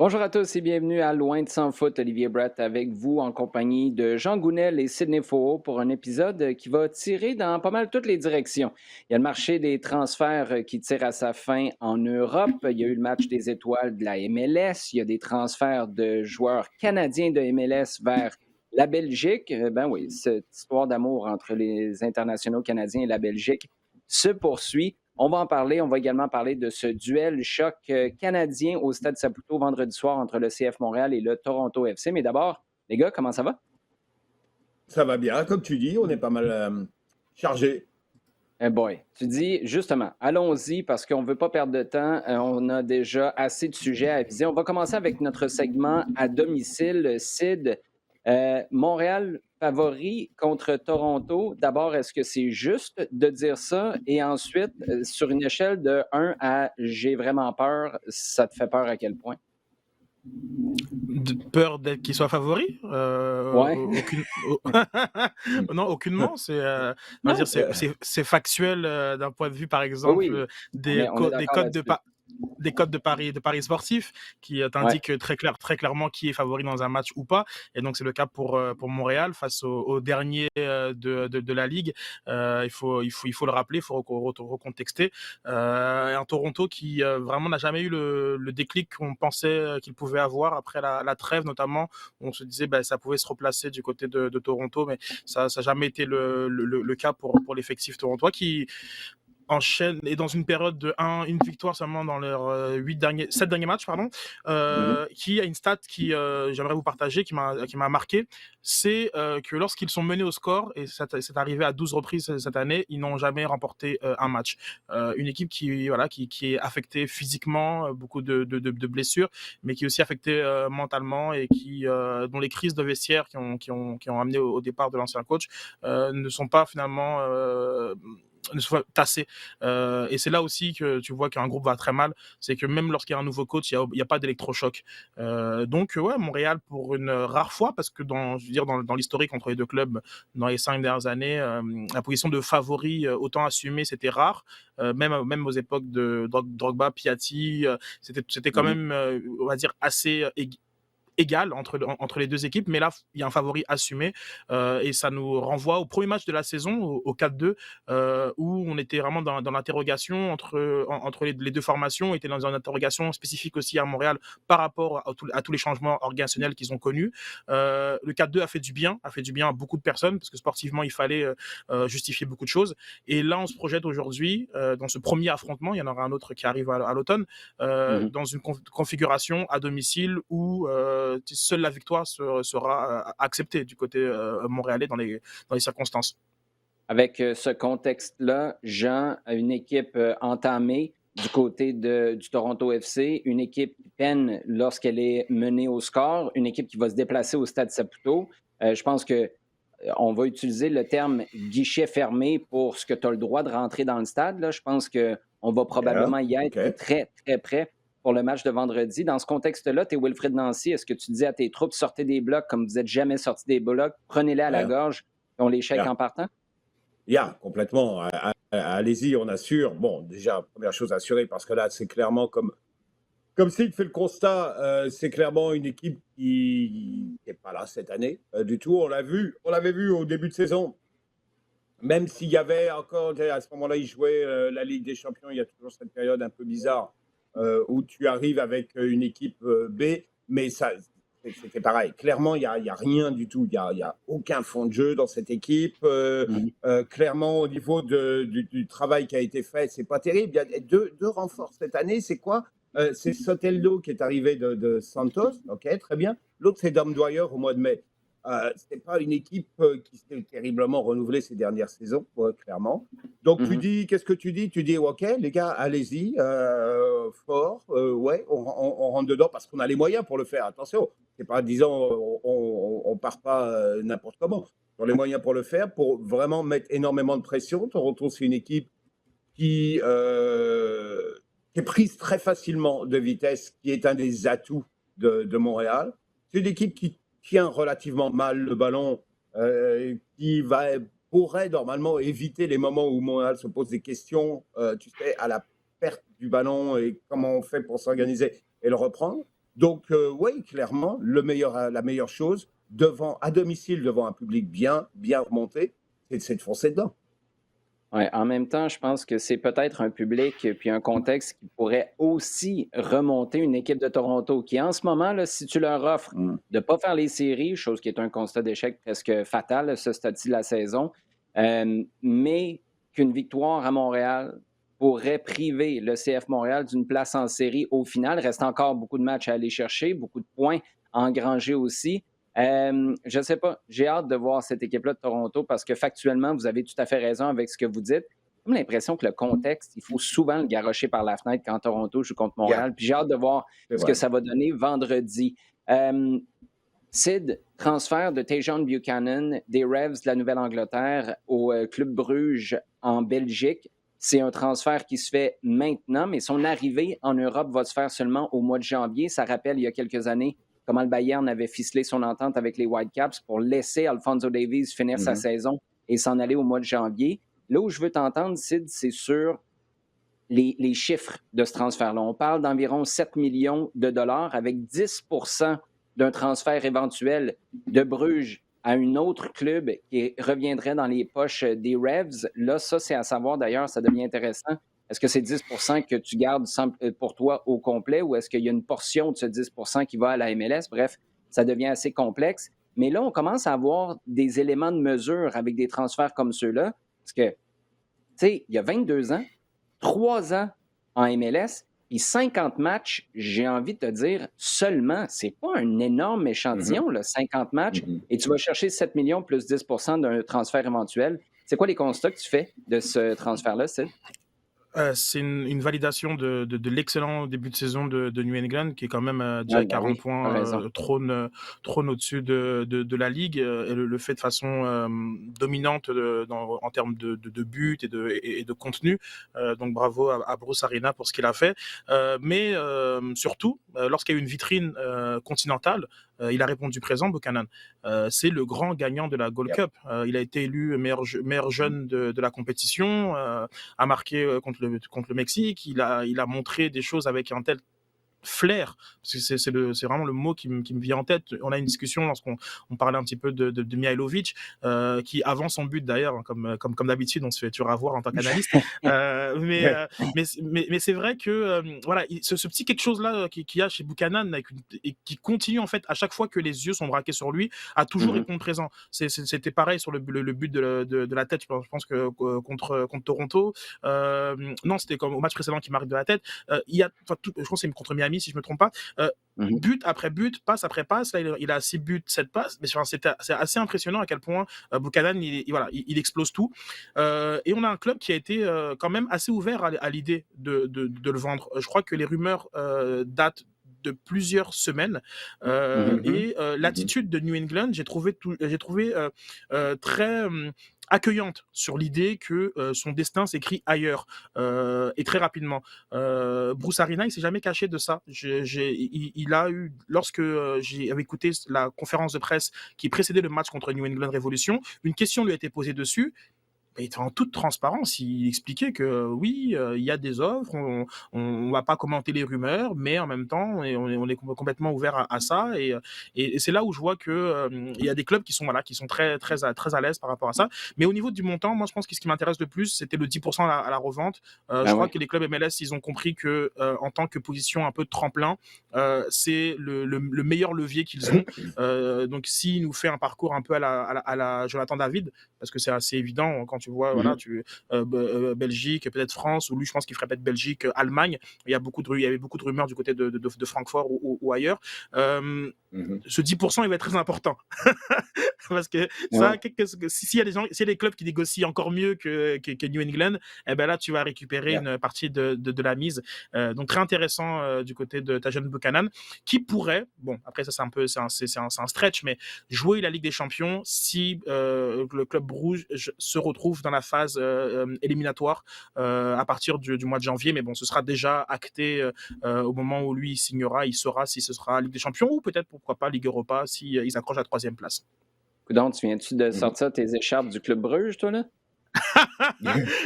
Bonjour à tous et bienvenue à Loin de sans foot. Olivier Brett avec vous en compagnie de Jean Gounel et Sidney Faux pour un épisode qui va tirer dans pas mal toutes les directions. Il y a le marché des transferts qui tire à sa fin en Europe. Il y a eu le match des étoiles de la MLS. Il y a des transferts de joueurs canadiens de MLS vers la Belgique. Ben oui, cette histoire d'amour entre les internationaux canadiens et la Belgique se poursuit. On va en parler. On va également parler de ce duel choc canadien au Stade Saputo vendredi soir entre le CF Montréal et le Toronto FC. Mais d'abord, les gars, comment ça va? Ça va bien, comme tu dis, on est pas mal chargé. Eh boy, tu dis justement, allons-y parce qu'on ne veut pas perdre de temps. On a déjà assez de sujets à viser. On va commencer avec notre segment à domicile. Sid, Montréal favori contre Toronto. D'abord, est-ce que c'est juste de dire ça? Et ensuite, sur une échelle de 1 à j'ai vraiment peur, ça te fait peur à quel point? Peur qu'il soit favori Ouais. Non, aucunement. On va Non, dire, c'est factuel d'un point de vue, par oui, exemple, oui, des, on est des d'accord codes là-dessus. des codes de paris sportifs qui Ouais. t'indiquent très clairement qui est favori dans un match ou pas. Et donc, c'est le cas pour Montréal face au dernier de la Ligue. Il faut le rappeler, il faut recontexter. Et un Toronto qui vraiment n'a jamais eu le déclic qu'on pensait qu'il pouvait avoir après la trêve, notamment. On se disait ça pouvait se replacer du côté de Toronto, mais ça n'a jamais été le cas pour l'effectif torontois qui enchaîne et dans une période de une victoire seulement dans leurs 7 derniers matchs, pardon, Mhm. qui a une stat qui j'aimerais vous partager, qui m'a marqué, c'est que lorsqu'ils sont menés au score, et c'est arrivé à 12 reprises cette année, ils n'ont jamais remporté un match. Une équipe qui est affectée physiquement, beaucoup de blessures, mais qui est aussi affectée mentalement et dont les crises de vestiaire qui ont amené au départ de l'ancien coach ne sont pas finalement ne soit tassé. Et c'est là aussi que tu vois qu'un groupe va très mal. C'est que même lorsqu'il y a un nouveau coach, il y a pas d'électrochoc. Donc, ouais, Montréal, pour une rare fois, parce que je veux dire, dans l'historique entre les deux clubs, dans les 5 dernières années, la position de favori autant assumée, c'était rare. Même aux époques de Drogba, Piatti, c'était quand Mhm. même, on va dire, assez égal entre les deux équipes, mais là, il y a un favori assumé et ça nous renvoie au premier match de la saison, au 4-2, où on était vraiment dans l'interrogation entre les deux formations, était dans une interrogation spécifique aussi à Montréal par rapport à tous les changements organisationnels qu'ils ont connus. Le 4-2 a fait du bien à beaucoup de personnes, parce que sportivement, il fallait justifier beaucoup de choses. Et là, on se projette aujourd'hui, dans ce premier affrontement, il y en aura un autre qui arrive à l'automne, Mhm. dans une configuration à domicile où seule la victoire sera acceptée du côté montréalais dans les circonstances. Avec ce contexte-là, Jean a une équipe entamée du côté du Toronto FC, une équipe qui peine lorsqu'elle est menée au score, une équipe qui va se déplacer au Stade Saputo. Je pense que on va utiliser le terme guichet fermé pour ce que tu as le droit de rentrer dans le stade. Là. Je pense qu'on va Yeah, probablement y OK. être très, très près pour le match de vendredi. Dans ce contexte-là, tu es Wilfred Nancy. Est-ce que tu dis à tes troupes, sortez des blocs comme vous n'êtes jamais sortis des blocs, prenez-les à la Yeah, gorge et on les chèque yeah, en partant? yeah, complètement. Allez-y, on assure. Bon, déjà, première chose assurée, parce que là, c'est clairement comme s'il fait le constat, c'est clairement une équipe qui n'est pas là cette année du tout. On l'avait vu au début de saison. Même s'il y avait encore, à ce moment-là, ils jouaient la Ligue des Champions, il y a toujours cette période un peu bizarre où tu arrives avec une équipe B, mais c'était pareil. Clairement, il y a rien du tout. Il y a aucun fond de jeu dans cette équipe. Mhm. Clairement, au niveau du travail qui a été fait, c'est pas terrible. Il y a deux renforts cette année. C'est quoi? C'est Soteldo qui est arrivé de Santos. OK, très bien. L'autre, c'est Dom Dwyer au mois de mai. Ce n'est pas une équipe qui s'est terriblement renouvelée ces dernières saisons, clairement. Donc, Mhm. qu'est-ce que tu dis? Tu dis, OK, les gars, allez-y, fort, ouais, on rentre dedans parce qu'on a les moyens pour le faire. Attention, c'est pas disant, on part pas n'importe comment. On a les moyens pour le faire, pour vraiment mettre énormément de pression. Toronto, c'est une équipe qui, qui est prise très facilement de vitesse, qui est un des atouts de Montréal. C'est une équipe qui tient relativement mal le ballon, qui pourrait normalement éviter les moments où Montréal se pose des questions, tu sais, à la perte du ballon et comment on fait pour s'organiser et le reprendre. Donc, oui, clairement, la meilleure chose, à domicile, devant un public bien remonté, c'est de foncer dedans. Ouais, en même temps, je pense que c'est peut-être un public puis un contexte qui pourrait aussi remonter une équipe de Toronto qui, en ce moment, là, si tu leur offres Mm. de ne pas faire les séries, chose qui est un constat d'échec presque fatal à ce stade-ci de la saison, mais qu'une victoire à Montréal pourrait priver le CF Montréal d'une place en série au final. Il reste encore beaucoup de matchs à aller chercher, beaucoup de points à engranger aussi. Je ne sais pas. J'ai hâte de voir cette équipe-là de Toronto parce que factuellement, vous avez tout à fait raison avec ce que vous dites. J'ai l'impression que le contexte, il faut souvent le garrocher par la fenêtre quand Toronto joue contre Yeah, Montréal. Puis j'ai hâte de voir c'est ce que vrai. ça va donner vendredi. Sid, transfert de Tajon Buchanan des Revs de la Nouvelle-Angleterre au Club Bruges en Belgique. C'est un transfert qui se fait maintenant, mais son arrivée en Europe va se faire seulement au mois de janvier. Ça rappelle il y a quelques années comment le Bayern avait ficelé son entente avec les Whitecaps pour laisser Alphonso Davies finir sa saison et s'en aller au mois de janvier. Là où je veux t'entendre, Sid, c'est sur les chiffres de ce transfert-là. On parle d'environ 7 millions de dollars avec 10 d'un transfert éventuel de Bruges à un autre club qui reviendrait dans les poches des Revs. Là, ça, c'est à savoir d'ailleurs, ça devient intéressant. Est-ce que c'est 10 que tu gardes pour toi au complet ou est-ce qu'il y a une portion de ce 10 qui va à la MLS? Bref, ça devient assez complexe. Mais là, on commence à avoir des éléments de mesure avec des transferts comme ceux-là. Parce que, tu sais, il y a 22 ans, 3 ans en MLS, puis 50 matchs, j'ai envie de te dire, seulement, c'est pas un énorme échantillon, là, 50 matchs, et tu vas chercher 7 millions plus 10 d'un transfert éventuel. C'est quoi les constats que tu fais de ce transfert-là, Sid? C'est une validation de l'excellent début de saison de New England, qui est quand même déjà 40 points, trône au-dessus de la Ligue, et le fait de façon dominante en termes de buts et de contenu. Donc bravo à Bruce Arena pour ce qu'il a fait. Mais surtout, lorsqu'il y a eu une vitrine continentale, il a répondu présent, Buchanan. C'est le grand gagnant de la Gold Cup. Il a été élu meilleur jeune de la compétition, a marqué contre le Mexique. Il a montré des choses avec un tel flair, parce que c'est vraiment le mot qui me vient en tête. On a une discussion lorsqu'on parlait un petit peu de Mihailovic, qui avant son but d'ailleurs, hein, comme d'habitude, on se fait toujours avoir en tant qu'analyste. Mais c'est vrai que voilà, ce petit quelque chose là qu'il y a chez Buchanan et qui continue en fait à chaque fois que les yeux sont braqués sur lui, à toujours répondre présent. C'était pareil sur le but de la tête. Je pense que contre Toronto, non, c'était comme au match précédent qui marque de la tête. Je pense que c'est contre Miami, si je me trompe pas, but après but, passe après passe. Là, il a 6 buts, 7 passes, mais c'est assez impressionnant à quel point Buchanan, il explose tout. Et on a un club qui a été quand même assez ouvert à l'idée de le vendre. Je crois que les rumeurs datent de plusieurs semaines, et l'attitude de New England, j'ai trouvé très accueillante sur l'idée que son destin s'écrit ailleurs, et très rapidement. Bruce Arena, il s'est jamais caché de ça. Il a eu, lorsque j'avais écouté la conférence de presse qui précédait le match contre New England Revolution, une question lui a été posée dessus. Et en toute transparence, il expliquait que oui, il y a des offres, on va pas commenter les rumeurs, mais en même temps, on est complètement ouvert à ça. Et c'est là où je vois que il y a des clubs qui sont très très à l'aise par rapport à ça. Mais au niveau du montant, moi je pense que ce qui m'intéresse le plus, c'était le 10% à la revente. Je crois que les clubs MLS, ils ont compris que en tant que position un peu de tremplin, c'est le meilleur levier qu'ils ont. Donc s'il nous fait un parcours un peu à la Jonathan David, parce que c'est assez évident quand tu vois, voilà, Belgique, peut-être France, ou lui, je pense qu'il ferait peut-être Belgique, Allemagne. Il y avait beaucoup de rumeurs du côté de Francfort ou ailleurs. Ce 10%, il va être très important. Parce que ça, s'il y a s'il y a des clubs qui négocient encore mieux que New England, eh ben là, tu vas récupérer une partie de la mise. Donc, très intéressant du côté de Tajon Buchanan, qui pourrait, bon, après, ça, c'est un stretch, mais jouer la Ligue des Champions si le club rouge se retrouve dans la phase éliminatoire à partir du mois de janvier. Mais bon, ce sera déjà acté au moment où lui il signera, il saura si ce sera Ligue des Champions ou peut-être, pourquoi pas, Ligue Europa si ils accrochent la 3e place. Coudon, tu viens-tu de sortir tes écharpes du Club Bruges, toi, là?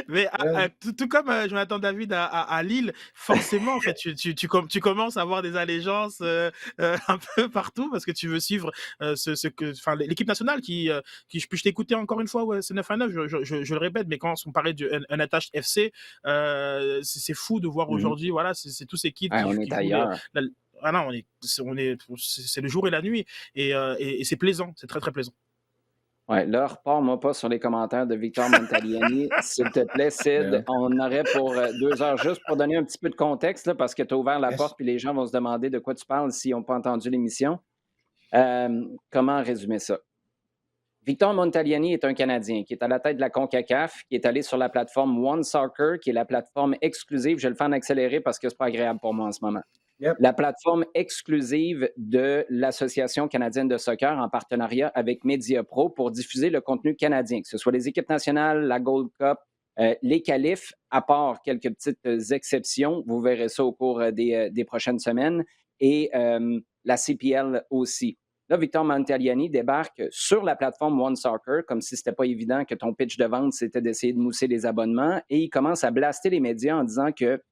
Mais Ouais. tout comme Jonathan David à Lille, forcément, en fait, tu commences à avoir des allégeances un peu partout parce que tu veux suivre l'équipe nationale qui je t'ai écouté encore une fois, ouais, c'est 9 à 9, je le répète, mais quand on parlait du Unattached FC, c'est fou de voir Mhm. aujourd'hui, voilà, c'est tous ces kids Ouais, on qui est jouent ailleurs. ah non, c'est le jour et la nuit, et c'est plaisant, c'est très très plaisant. Ouais, là, repars-moi pas sur les commentaires de Victor Montagliani, s'il te plaît, Sid. Ouais. On aurait pour 2 heures juste pour donner un petit peu de contexte, là, parce que tu as ouvert la Yes. porte puis les gens vont se demander de quoi tu parles s'ils n'ont pas entendu l'émission. Comment résumer ça? Victor Montagliani est un Canadien qui est à la tête de la CONCACAF, qui est allé sur la plateforme One Soccer, qui est la plateforme exclusive. Je le fais en accéléré parce que c'est pas agréable pour moi en ce moment. Yep. La plateforme exclusive de l'Association canadienne de soccer en partenariat avec Mediapro pour diffuser le contenu canadien, que ce soit les équipes nationales, la Gold Cup, les qualifs, à part quelques petites exceptions. Vous verrez ça au cours des prochaines semaines. Et la CPL aussi. Là, Victor Montagliani débarque sur la plateforme One Soccer, comme si ce n'était pas évident que ton pitch de vente, c'était d'essayer de mousser les abonnements. Et il commence à blaster les médias en disant que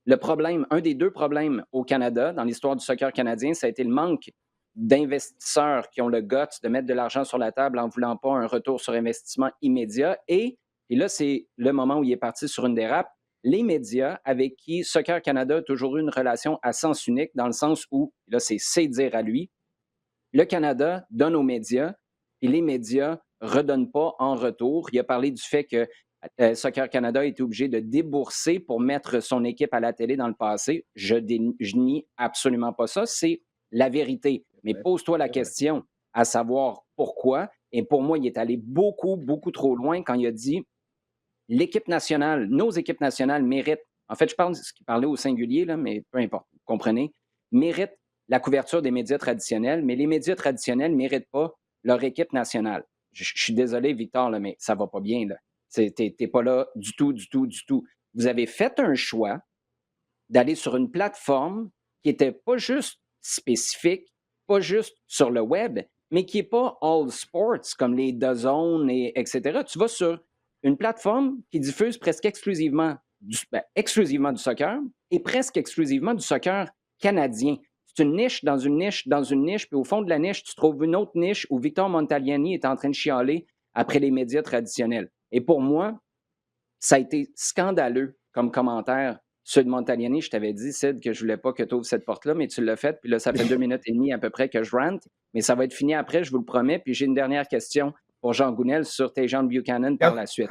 le problème, un des 2 problèmes au Canada, dans l'histoire du soccer canadien, ça a été le manque d'investisseurs qui ont le guts de mettre de l'argent sur la table en ne voulant pas un retour sur investissement immédiat. Et là, c'est le moment où il est parti sur une dérape. Les médias avec qui Soccer Canada a toujours eu une relation à sens unique, dans le sens où, là, c'est dire à lui, le Canada donne aux médias et les médias ne redonnent pas en retour. Il a parlé du fait que Soccer Canada a été obligé de débourser pour mettre son équipe à la télé dans le passé. Je nie absolument pas ça. C'est la vérité. Mais Ouais. pose-toi la C'est vrai. question à savoir pourquoi. Et pour moi, il est allé beaucoup, beaucoup trop loin quand il a dit l'équipe nationale, nos équipes nationales méritent, en fait, je pense qu'il parlait au singulier, là, mais peu importe, vous comprenez, méritent la couverture des médias traditionnels, mais les médias traditionnels ne méritent pas leur équipe nationale. Je suis désolé, Victor, là, mais ça ne va pas bien. Tu n'es pas là du tout, du tout, du tout. Vous avez fait un choix d'aller sur une plateforme qui n'était pas juste spécifique, pas juste sur le web, mais qui n'est pas all sports comme les DAZN, etc. Tu vas sur une plateforme qui diffuse presque exclusivement du soccer et presque exclusivement du soccer canadien. C'est une niche dans une niche dans une niche, puis au fond de la niche, tu trouves une autre niche où Victor Montagliani est en train de chialer après les médias traditionnels. Et pour moi, ça a été scandaleux comme commentaire. Ceux de Montagliani, je t'avais dit, Sid, que je voulais pas que tu ouvres cette porte-là, mais tu l'as fait. Puis là, ça fait 2 minutes et demie à peu près que je rante. Mais ça va être fini après, je vous le promets. Puis j'ai une dernière question pour Jean Gounel sur Tejan Buchanan par la suite.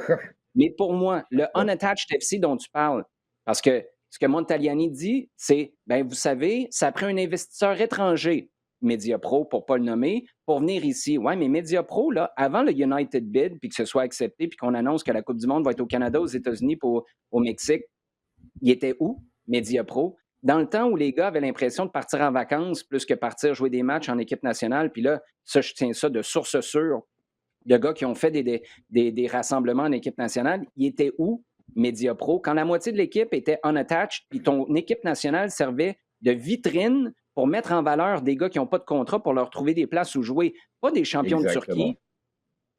Mais pour moi, le Unattached FC dont tu parles, parce que ce que Montagliani dit, c'est, ben vous savez, ça prend un investisseur étranger, Mediapro, pour ne pas le nommer, pour venir ici. Oui, mais Mediapro, là, avant le United Bid, puis que ce soit accepté, puis qu'on annonce que la Coupe du Monde va être au Canada, aux États-Unis, puis au Mexique, il était où, Mediapro? Dans le temps où les gars avaient l'impression de partir en vacances plus que partir jouer des matchs en équipe nationale, puis là, ça, je tiens ça de source sûre, de gars qui ont fait des rassemblements en équipe nationale, il était où, Mediapro? Quand la moitié de l'équipe était unattached, puis ton équipe nationale servait de vitrine pour mettre en valeur des gars qui n'ont pas de contrat pour leur trouver des places où jouer. Pas des champions de Turquie,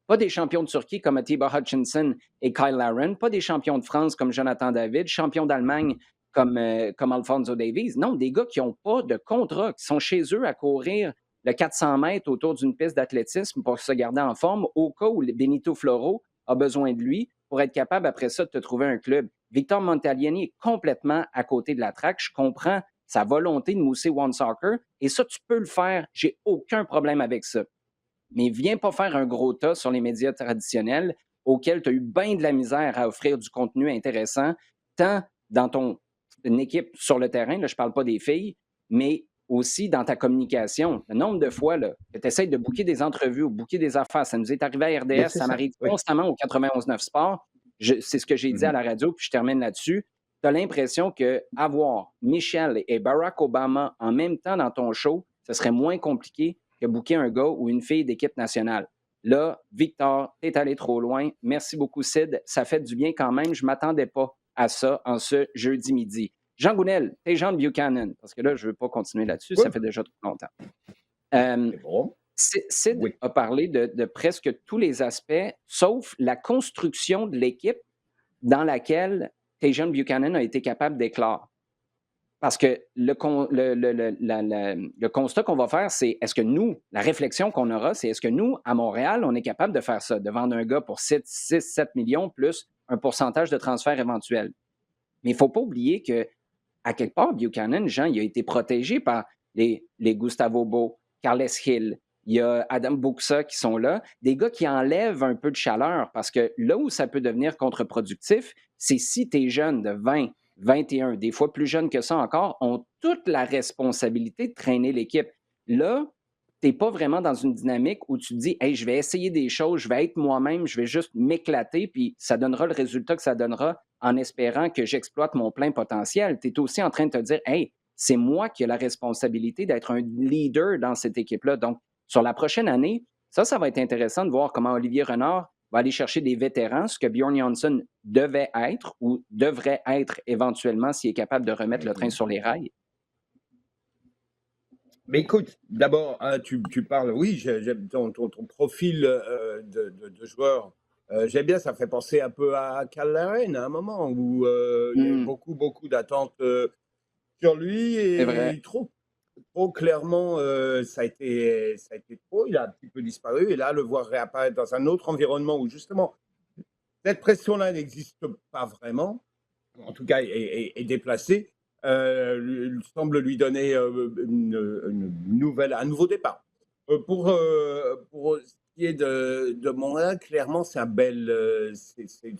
pas des champions de Turquie comme Atiba Hutchinson et Kyle Larin, pas des champions de France comme Jonathan David, champions d'Allemagne comme Alfonso Davies. Non, des gars qui n'ont pas de contrat, qui sont chez eux à courir le 400 mètres autour d'une piste d'athlétisme pour se garder en forme au cas où Benito Floro a besoin de lui pour être capable après ça de te trouver un club. Victor Montagliani est complètement à côté de la traque. Je comprends sa volonté de mousser One Soccer et ça, tu peux le faire. J'ai aucun problème avec ça. Mais viens pas faire un gros tas sur les médias traditionnels auxquels tu as eu bien de la misère à offrir du contenu intéressant, tant dans ton équipe sur le terrain, là, je ne parle pas des filles, mais aussi dans ta communication. Le nombre de fois là, que tu essaies de booker des entrevues ou booker des affaires, ça nous est arrivé à RDS, ça m'arrive constamment au 91.9 Sport. C'est ce que j'ai dit à la radio, puis je termine là-dessus. Tu as l'impression qu'avoir Michelle et Barack Obama en même temps dans ton show, ce serait moins compliqué que booker un gars ou une fille d'équipe nationale. Là, Victor, t'es allé trop loin. Merci beaucoup, Sid. Ça fait du bien quand même. Je ne m'attendais pas à ça en ce jeudi midi. Jean Gounel, Tejan Buchanan, parce que là, je ne veux pas continuer là-dessus. Ça fait déjà trop longtemps. C'est bon. Sid Oui. a parlé de presque tous les aspects, sauf la construction de l'équipe dans laquelle Tajon Buchanan a été capable d'éclore. Parce que le constat qu'on va faire, c'est est-ce que nous, la réflexion qu'on aura, c'est est-ce que nous, à Montréal, on est capable de faire ça, de vendre un gars pour 6-7 millions plus un pourcentage de transfert éventuel. Mais il ne faut pas oublier que, à quelque part, Buchanan, Jean, il a été protégé par les Gustavo Beau, Carles Hill, il y a Adam Buxa qui sont là, des gars qui enlèvent un peu de chaleur parce que là où ça peut devenir contre-productif, c'est si tes jeunes de 20, 21, des fois plus jeunes que ça encore, ont toute la responsabilité de traîner l'équipe. Là, tu n'es pas vraiment dans une dynamique où tu te dis, hey, je vais essayer des choses, je vais être moi-même, je vais juste m'éclater, puis ça donnera le résultat que ça donnera en espérant que j'exploite mon plein potentiel. Tu es aussi en train de te dire, hey, c'est moi qui ai la responsabilité d'être un leader dans cette équipe-là. Donc, sur la prochaine année, ça va être intéressant de voir comment Olivier Renard va aller chercher des vétérans, ce que Bjorn Johansson devait être ou devrait être éventuellement s'il est capable de remettre le train sur les rails. Mais écoute, d'abord, hein, tu parles, oui, j'aime ton profil de joueur. J'aime bien, ça fait penser un peu à Cal Laren à un moment où il y a eu beaucoup d'attentes sur lui C'est vrai. et trop clairement, ça a été trop. Il a un petit peu disparu et là, le voir réapparaître dans un autre environnement où justement cette pression-là n'existe pas vraiment, en tout cas est déplacée, semble lui donner un nouveau départ. Pour ce qui est de Montréal, clairement, c'est c'est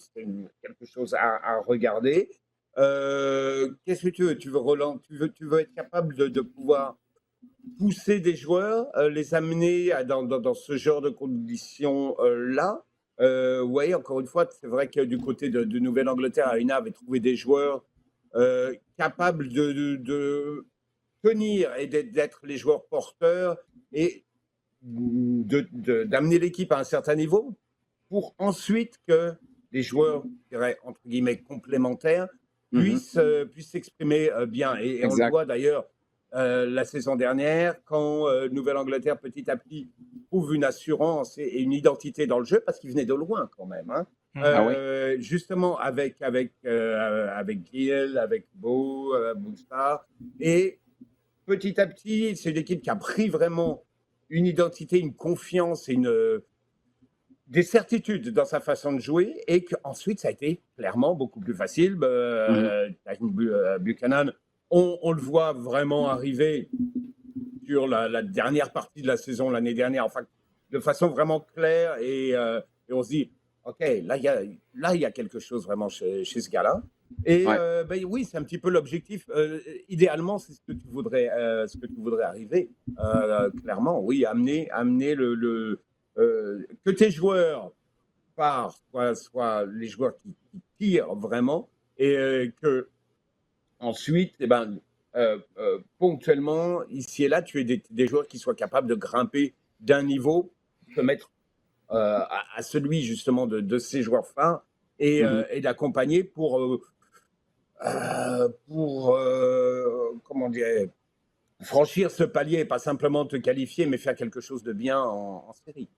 quelque chose à regarder. Qu'est-ce que tu veux? Tu veux être capable de pouvoir pousser des joueurs, les amener dans ce genre de conditions-là. Oui, encore une fois, c'est vrai que du côté de Nouvelle-Angleterre, Arena avait trouvé des joueurs capables de tenir et d'être les joueurs porteurs et d'amener l'équipe à un certain niveau pour ensuite que les joueurs, je dirais, entre guillemets, complémentaires puissent s'exprimer bien. Et on le Exact. voit d'ailleurs la saison dernière, quand Nouvelle-Angleterre, petit à petit, trouve une assurance et une identité dans le jeu, parce qu'ils venaient de loin quand même. Hein. Ah oui. Justement, avec Gill, avec Beau, Bouchard. Et petit à petit, c'est une équipe qui a pris vraiment une identité, une confiance et des certitudes dans sa façon de jouer et qu'ensuite, ça a été clairement beaucoup plus facile. Buchanan, on le voit vraiment arriver sur la dernière partie de la saison l'année dernière, enfin, de façon vraiment claire et on se dit, OK, là, il y a quelque chose vraiment chez ce gars-là. Et Ouais. oui, c'est un petit peu l'objectif. Idéalement, c'est ce que tu voudrais arriver. Clairement, oui, amener que tes joueurs soient les joueurs qui tirent vraiment et que ensuite, ponctuellement, ici et là, tu aies des joueurs qui soient capables de grimper d'un niveau, te mettre à celui justement de ces joueurs phares et d'accompagner pour comment dire, franchir ce palier, pas simplement te qualifier, mais faire quelque chose de bien en série.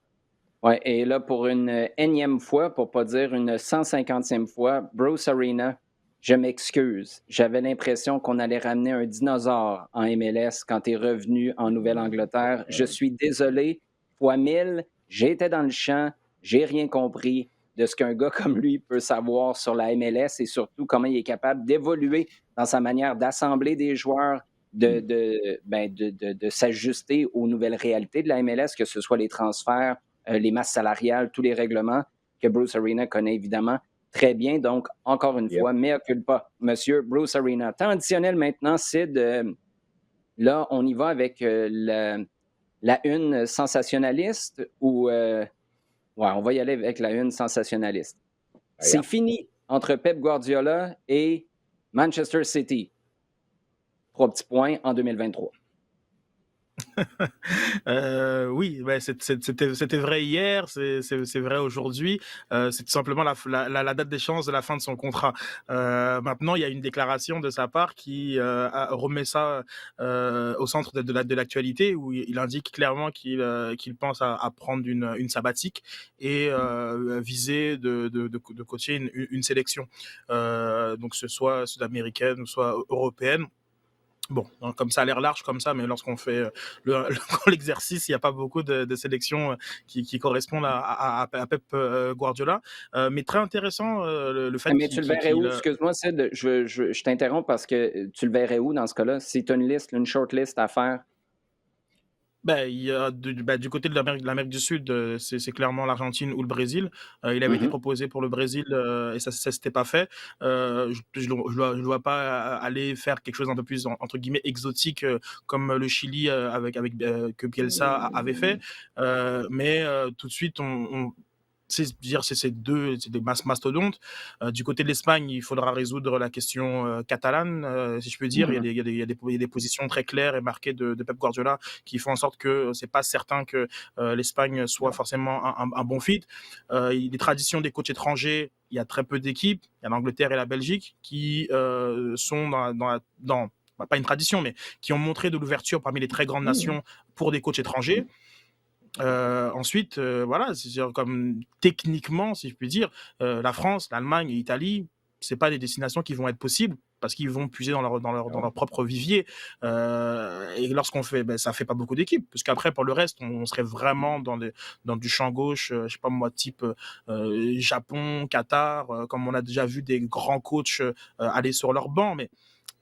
Ouais, et là, pour une énième fois, pour pas dire une 150e fois, Bruce Arena, je m'excuse. J'avais l'impression qu'on allait ramener un dinosaure en MLS quand tu es revenu en Nouvelle-Angleterre. Je suis désolé, fois 1000, j'étais dans le champ, j'ai rien compris de ce qu'un gars comme lui peut savoir sur la MLS et surtout comment il est capable d'évoluer dans sa manière d'assembler des joueurs, de s'ajuster aux nouvelles réalités de la MLS, que ce soit les transferts, les masses salariales, tous les règlements que Bruce Arena connaît évidemment très bien. Donc, encore une fois, mea culpa, monsieur Bruce Arena. Temps additionnel maintenant, Sid. Là, on y va avec la une sensationnaliste ou... ouais, on va y aller avec la une sensationnaliste. C'est fini entre Pep Guardiola et Manchester City. 3 petits points en 2023. Oui, ouais, c'était vrai hier, c'est vrai aujourd'hui. C'est tout simplement la date d'échéance de la fin de son contrat. Maintenant, il y a une déclaration de sa part qui remet ça au centre de l'actualité, où il indique clairement qu'il pense à prendre une sabbatique et viser de coacher une sélection, donc ce soit sud-américaine ou soit européenne. Bon, hein, comme ça a l'air large comme ça, mais lorsqu'on fait l'exercice, il n'y a pas beaucoup de sélections qui correspondent à Pep Guardiola. Mais très intéressant le fait Mais tu le verrais où? Excuse-moi, Sid, je t'interromps parce que tu le verrais où dans ce cas-là? Si tu as une liste, une short list à faire. Ben, il y a du côté de l'Amérique du Sud, c'est clairement l'Argentine ou le Brésil. Il avait été Mhm. proposé pour le Brésil et ça s'était pas fait. Je vois pas aller faire quelque chose un peu plus entre guillemets exotique comme le Chili que Bielsa avait fait. Mais tout de suite, c'est des mastodontes. Du côté de l'Espagne, il faudra résoudre la question catalane, si je peux dire. Mhm. Il y a des positions très claires et marquées de Pep Guardiola qui font en sorte que c'est pas certain que l'Espagne soit forcément un bon fit. Les traditions des coachs étrangers, il y a très peu d'équipes. Il y a l'Angleterre et la Belgique qui sont pas une tradition, mais qui ont montré de l'ouverture parmi les très grandes nations pour des coachs étrangers. Ensuite, voilà, c'est-à-dire comme techniquement, si je puis dire, la France, l'Allemagne et l'Italie, c'est pas des destinations qui vont être possibles parce qu'ils vont puiser dans leur propre vivier. Et lorsqu'on fait, ben, ça fait pas beaucoup d'équipes, parce qu'après pour le reste, on serait vraiment dans du champ gauche, je sais pas moi, type Japon, Qatar, comme on a déjà vu des grands coachs aller sur leur banc, mais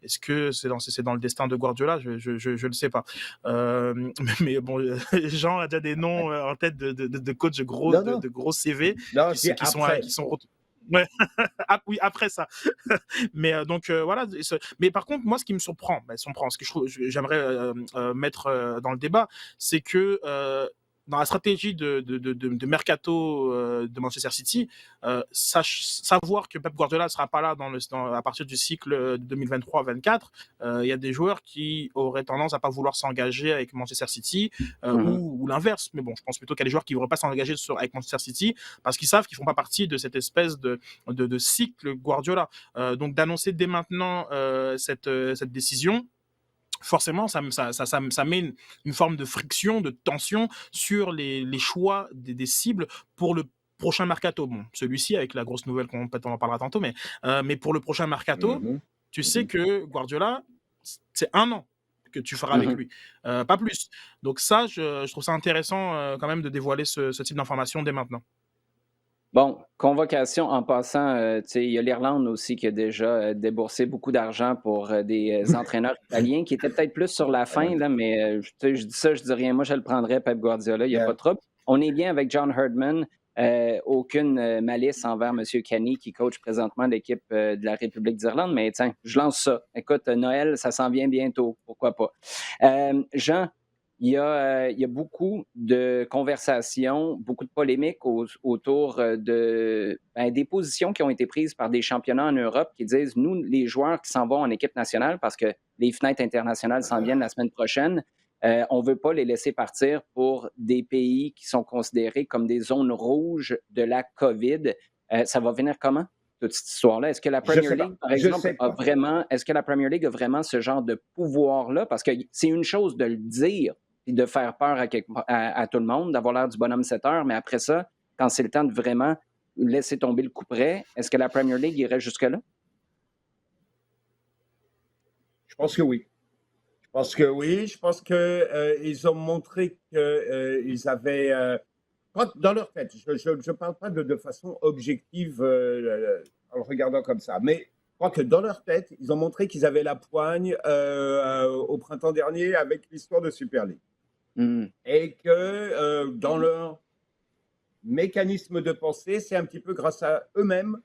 est-ce que c'est dans le destin de Guardiola? Je le sais pas. Mais bon, Jean a déjà des noms en tête de coachs Non, non, de gros CV non, je dis après. qui sont ouais. Oui, après ça. Mais donc voilà. Mais par contre, moi, ce qui me surprend, ce que j'aimerais mettre dans le débat, c'est que dans la stratégie de mercato de Manchester City, savoir que Pep Guardiola ne sera pas là à partir du cycle 2023-24, il y a des joueurs qui auraient tendance à pas vouloir s'engager avec Manchester City Mhm. ou l'inverse. Mais bon, je pense plutôt qu'il y a des joueurs qui ne voudraient pas s'engager avec Manchester City parce qu'ils savent qu'ils font pas partie de cette espèce de cycle Guardiola. Donc d'annoncer dès maintenant cette décision, forcément, ça met une forme de friction, de tension sur les choix des cibles pour le prochain mercato. Bon, celui-ci, avec la grosse nouvelle on en parlera tantôt, mais pour le prochain mercato, Mhm. tu sais que Guardiola, c'est 1 an que tu feras avec Mhm. lui, pas plus. Donc ça, je trouve ça intéressant quand même de dévoiler ce type d'information dès maintenant. Bon, convocation en passant, tu sais, il y a l'Irlande aussi qui a déjà déboursé beaucoup d'argent pour des entraîneurs italiens qui étaient peut-être plus sur la fin, là, mais tu sais, je dis ça, je dis rien. Moi, je le prendrais, Pep Guardiola, il n'y a pas Yeah. de trouble. On est bien avec John Herdman. Aucune malice envers M. Kenny qui coach présentement l'équipe de la République d'Irlande, mais tiens, je lance ça. Écoute, Noël, ça s'en vient bientôt, pourquoi pas. Jean, il y a beaucoup de conversations, beaucoup de polémiques autour des positions qui ont été prises par des championnats en Europe qui disent, nous, les joueurs qui s'en vont en équipe nationale, parce que les fenêtres internationales s'en viennent la semaine prochaine, on ne veut pas les laisser partir pour des pays qui sont considérés comme des zones rouges de la COVID. Ça va venir comment, toute cette histoire-là? Est-ce que la Je Premier sais League, pas. par Je exemple, sais pas. est-ce que la Premier League a vraiment ce genre de pouvoir-là? Parce que c'est une chose de le dire et de faire peur à tout le monde, d'avoir l'air du bonhomme 7 heures, mais après ça, quand c'est le temps de vraiment laisser tomber le coup près, est-ce que la Premier League irait jusque-là? Je pense que oui. Je pense que oui. Je pense que ils ont montré qu'ils avaient dans leur tête. Je ne parle pas de façon objective en le regardant comme ça, mais je crois que dans leur tête, ils ont montré qu'ils avaient la poigne au printemps dernier avec l'histoire de Super League. Mm. Et que dans leur mécanisme de pensée, c'est un petit peu grâce à eux-mêmes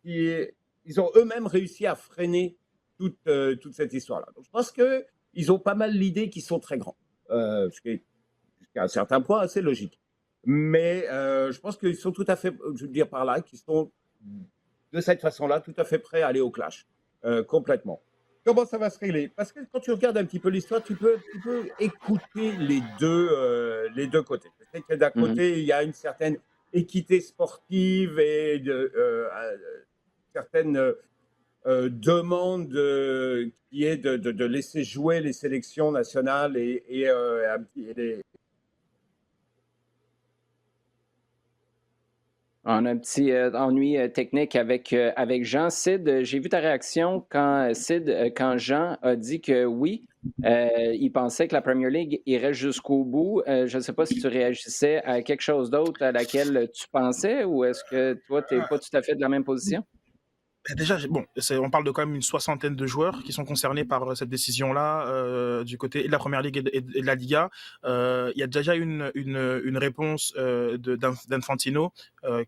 ils ont eux-mêmes réussi à freiner toute cette histoire-là. Donc, je pense qu'ils ont pas mal l'idée qu'ils sont très grands, ce qui est jusqu'à un certain point assez logique. Mais je pense qu'ils sont tout à fait, je veux dire par là, qu'ils sont de cette façon-là tout à fait prêts à aller au clash, complètement. Comment ça va se régler? Parce que quand tu regardes un petit peu l'histoire, tu peux écouter les 2 côtés. C'est que d'un Mhm. côté, il y a une certaine équité sportive et certaines, demande, qui est de laisser jouer les sélections nationales et un petit et les On a un petit ennui technique avec Jean. Sid, j'ai vu ta réaction quand Jean a dit que oui, il pensait que la Premier League irait jusqu'au bout. Je ne sais pas si tu réagissais à quelque chose d'autre à laquelle tu pensais ou est-ce que toi, tu n'es pas tout à fait de la même position? Déjà, bon, on parle de quand même une soixantaine de joueurs qui sont concernés par cette décision-là du côté de la Première Ligue et de la Liga. Il y a déjà une réponse d'Infantino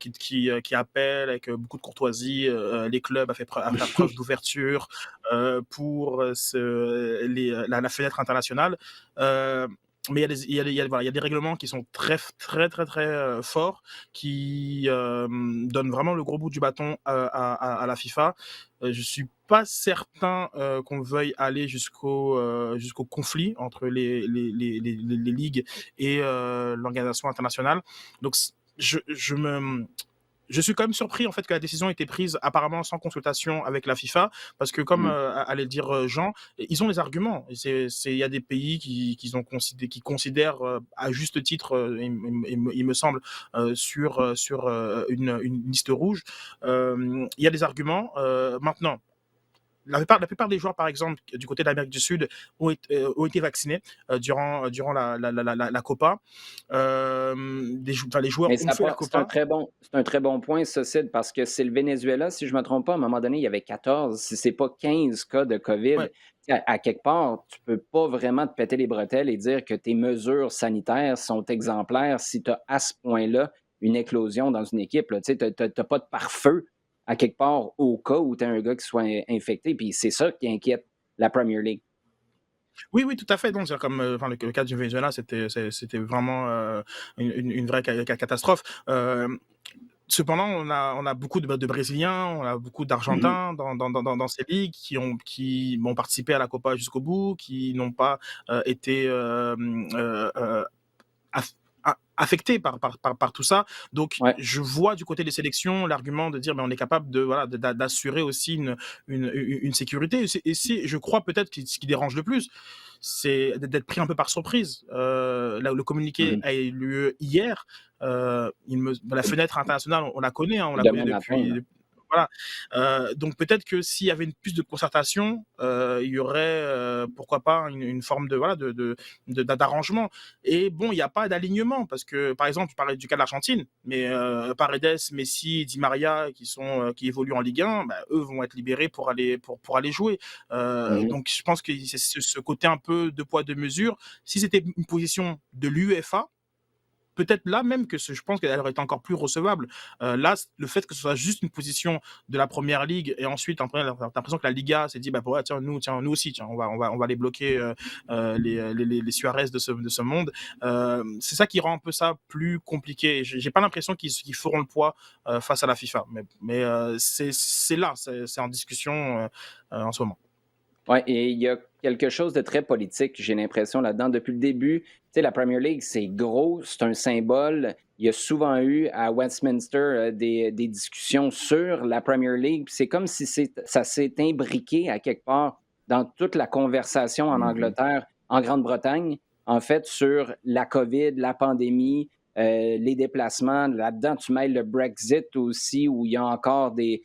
qui appelle avec beaucoup de courtoisie les clubs à faire preuve d'ouverture pour la fenêtre internationale. Mais voilà, il y a des règlements qui sont très, très, très, très forts, qui donnent vraiment le gros bout du bâton à la FIFA. Je suis pas certain qu'on veuille aller jusqu'au conflit entre les ligues et l'organisation internationale. Donc, je suis quand même surpris en fait que la décision ait été prise apparemment sans consultation avec la FIFA parce que comme Mm. allait le dire Jean, ils ont les arguments. Il y a des pays qui considèrent à juste titre, il me semble, sur une liste rouge. Il y a des arguments. Maintenant, la plupart des joueurs, par exemple, du côté de l'Amérique du Sud, ont été vaccinés durant la Copa. Les joueurs Mais ont fait la Copa. c'est un très bon point, ça, Sid, parce que c'est le Venezuela, si je ne me trompe pas, à un moment donné, il y avait 14, si ce n'est pas 15 cas de COVID. Ouais. À quelque part, tu ne peux pas vraiment te péter les bretelles et dire que tes mesures sanitaires sont exemplaires si tu as à ce point-là une éclosion dans une équipe. Tu n'as pas de pare-feu à quelque part au cas où tu as un gars qui soit infecté. Puis c'est ça qui inquiète la Premier League. Oui, oui, tout à fait. Donc, c'est comme le cas du Venezuela, c'était vraiment une vraie catastrophe. Cependant, on a beaucoup de Brésiliens, on a beaucoup Mhm. d'Argentins dans ces ligues qui ont participé à la Copa jusqu'au bout, qui n'ont pas été aff- affectés par tout ça. Donc, Ouais. je vois du côté des sélections l'argument de dire ben, on est capable voilà, d'assurer aussi une sécurité. Je crois peut-être que ce qui dérange le plus, c'est d'être pris un peu par surprise. Le communiqué Mhm. a eu lieu hier. La fenêtre internationale, on la connaît, hein, on la connaît Demain matin, là. depuis. Voilà. Donc peut-être que s'il y avait une plus de concertation, il y aurait pourquoi pas une forme de voilà d'arrangement. Et bon, il n'y a pas d'alignement parce que par exemple, je parlais du cas de l'Argentine, mais Paredes, Messi, Di Maria qui évoluent en Ligue 1, bah, eux vont être libérés pour aller jouer. Mhm. Donc je pense que c'est ce côté un peu deux poids deux mesures. Si c'était une position de l'UEFA, peut-être là même je pense qu'elle aurait été encore plus recevable. Là, le fait que ce soit juste une position de la première ligue et ensuite, après, t'as l'impression que la Liga s'est dit, bah, ouais, tiens, nous aussi, tiens, on va les bloquer, les Suarez de ce monde. C'est ça qui rend un peu ça plus compliqué. J'ai pas l'impression qu'ils feront le poids face à la FIFA. Mais c'est là, c'est en discussion en ce moment. Oui, et il y a quelque chose de très politique, j'ai l'impression, là-dedans. Depuis le début, tu sais, la Premier League, c'est gros, c'est un symbole. Il y a souvent eu à Westminster des discussions sur la Premier League. Puis c'est comme si ça s'est imbriqué à quelque part dans toute la conversation en Mmh. Angleterre, en Grande-Bretagne, en fait, sur la COVID, la pandémie, les déplacements. Là-dedans, tu mêles le Brexit aussi, où il y a encore des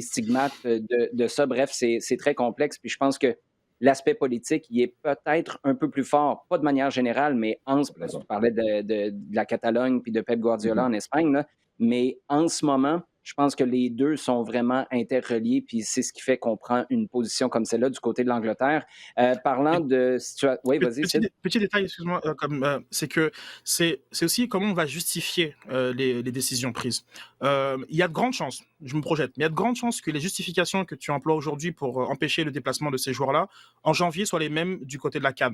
stigmates de ça. Bref, c'est très complexe. Puis je pense que l'aspect politique, il est peut-être un peu plus fort, pas de manière générale, mais parce que tu parlais de la Catalogne puis de Pep Guardiola Mmh. en Espagne, là, mais en ce moment, je pense que les deux sont vraiment interreliés, puis c'est ce qui fait qu'on prend une position comme celle-là du côté de l'Angleterre. Parlant de situation. Oui, vas-y, Sid. Petit détail, excuse-moi, c'est que c'est aussi comment on va justifier les décisions prises. Il y a de grandes chances, je me projette, mais il y a de grandes chances que les justifications que tu emploies aujourd'hui pour empêcher le déplacement de ces joueurs-là, en janvier, soient les mêmes du côté de la CAN.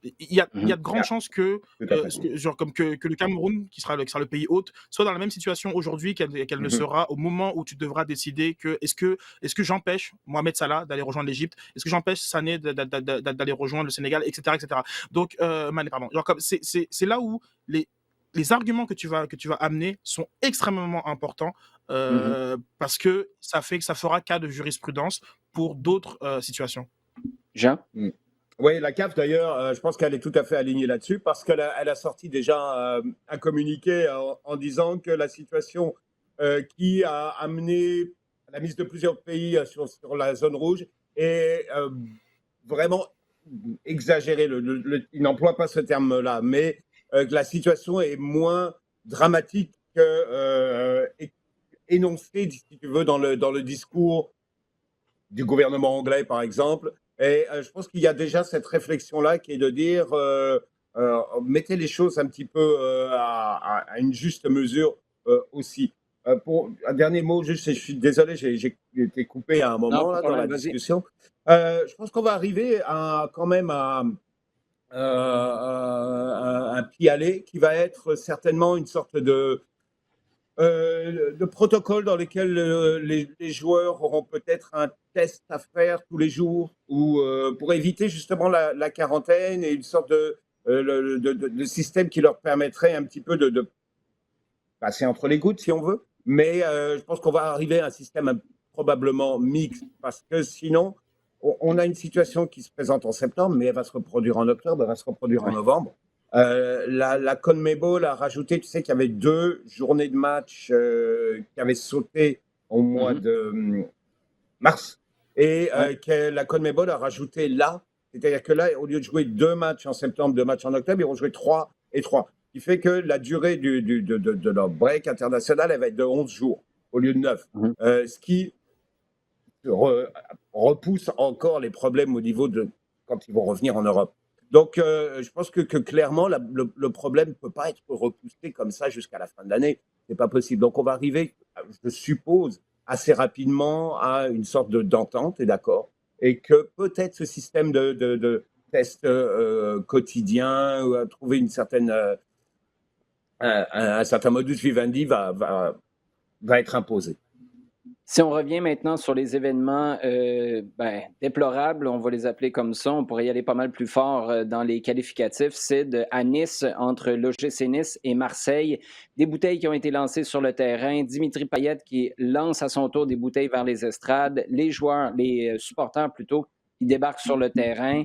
il y a Mhm. de grandes chances que, Tout à fait. genre comme que le Cameroun, qui sera le pays hôte, soit dans la même situation aujourd'hui qu'elle ne Mhm. sera au moment où tu devras décider que est-ce que j'empêche Mohamed Salah d'aller rejoindre l'Égypte, est-ce que j'empêche Sané d'aller rejoindre le Sénégal, etc., etc. Donc Mané, pardon. Genre comme c'est là où les arguments que tu vas amener sont extrêmement importants, Mhm. parce que ça fera cas de jurisprudence pour d'autres situations. Jean? Mm. Oui, la CAF d'ailleurs, je pense qu'elle est tout à fait alignée là-dessus parce qu'elle a sorti déjà un communiqué en disant que la situation qui a amené la mise de plusieurs pays sur la zone rouge est vraiment exagérée. Il n'emploie pas ce terme-là, mais que la situation est moins dramatique que énoncée, si tu veux, dans le discours du gouvernement anglais, par exemple. Et je pense qu'il y a déjà cette réflexion-là qui est de dire mettez les choses un petit peu à une juste mesure aussi. Pour un dernier mot, juste, je suis désolé, j'ai été coupé à un Non, moment pas de là, dans la problème, vas-y. discussion. Je pense qu'on va arriver quand même à un pis-aller qui va être certainement une sorte de protocole dans lequel les joueurs auront peut-être un test à faire tous les jours ou pour éviter justement la quarantaine et une sorte de système qui leur permettrait un petit peu de passer entre les gouttes si on veut. Mais je pense qu'on va arriver à un système probablement mixte parce que sinon, on a une situation qui se présente en septembre, mais elle va se reproduire en octobre, elle va se reproduire en Ouais. novembre. La CONMEBOL a rajouté, tu sais, qu'il y avait 2 journées de match qui avaient sauté au mois Mhm. de mars et Ouais. que la CONMEBOL a rajouté là, c'est-à-dire que là, au lieu de jouer 2 matchs en septembre, 2 matchs en octobre, ils vont jouer 3 et 3. Ce qui fait que la durée de leur break international, elle va être de 11 jours au lieu de 9. Mhm. Ce qui repousse encore les problèmes au niveau de quand ils vont revenir en Europe. Donc, je pense que clairement, le problème ne peut pas être repoussé comme ça jusqu'à la fin de l'année. C'est pas possible. Donc, on va arriver, je suppose, assez rapidement à une sorte d'entente, et d'accord, et que peut-être ce système de tests quotidiens, trouver une certaine, un certain modus vivendi va être imposé. Si on revient maintenant sur les événements déplorables, on va les appeler comme ça, on pourrait y aller pas mal plus fort dans les qualificatifs. C'est à Nice, entre l'OGC Nice et Marseille, des bouteilles qui ont été lancées sur le terrain. Dimitri Payet qui lance à son tour des bouteilles vers les estrades. Les joueurs, les supporters plutôt, qui débarquent sur le terrain.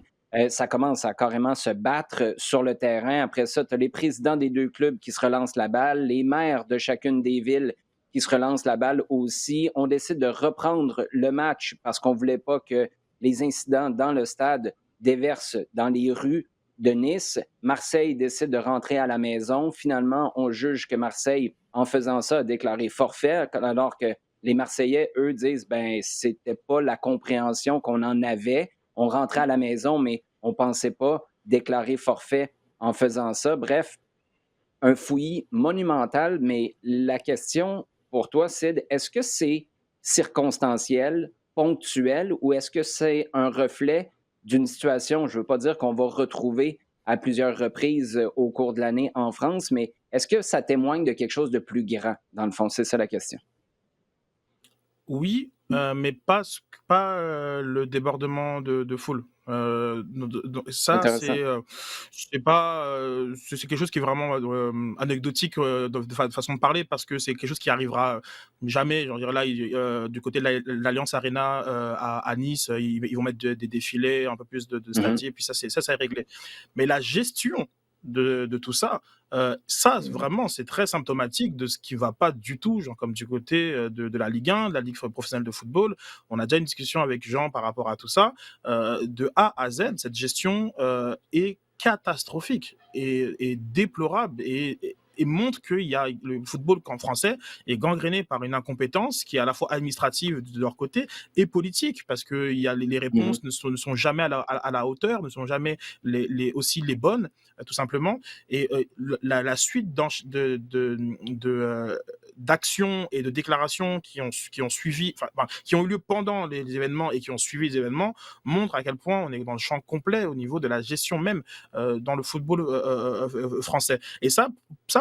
Ça commence à carrément se battre sur le terrain. Après ça, tu as les présidents des deux clubs qui se relancent la balle, les maires de chacune des villes qui se relance la balle aussi. On décide de reprendre le match parce qu'on ne voulait pas que les incidents dans le stade déversent dans les rues de Nice. Marseille décide de rentrer à la maison. Finalement, on juge que Marseille, en faisant ça, a déclaré forfait, alors que les Marseillais, eux, disent c'était pas la compréhension qu'on en avait. On rentrait à la maison, mais on ne pensait pas déclarer forfait en faisant ça. Bref, un fouillis monumental, mais la question pour toi, Sid, est-ce que c'est circonstanciel, ponctuel, ou est-ce que c'est un reflet d'une situation, je ne veux pas dire qu'on va retrouver à plusieurs reprises au cours de l'année en France, mais est-ce que ça témoigne de quelque chose de plus grand, dans le fond? C'est ça la question. Oui, mais pas le débordement de foule. Ça, Intéressant. c'est pas, c'est quelque chose qui est vraiment anecdotique de façon de parler parce que c'est quelque chose qui arrivera jamais. Je veux dire, là, du côté de l'Alliance Arena à Nice, ils vont mettre des défilés, un peu plus de stadiers, puis ça, c'est réglé. Mais la gestion de tout ça, ça vraiment, c'est très symptomatique de ce qui va pas du tout, genre comme du côté de la Ligue 1, de la Ligue professionnelle de football. On a déjà une discussion avec Jean par rapport à tout ça. De A à Z, cette gestion est catastrophique et déplorable et montre que le football en français est gangréné par une incompétence qui est à la fois administrative de leur côté et politique, parce que les Mhm. réponses ne sont jamais à la hauteur, ne sont jamais aussi les bonnes, tout simplement. Et la suite d'actions et de déclarations qui ont suivi, qui ont eu lieu pendant les événements et qui ont suivi les événements montrent à quel point on est dans le champ complet au niveau de la gestion même dans le football français. Et ça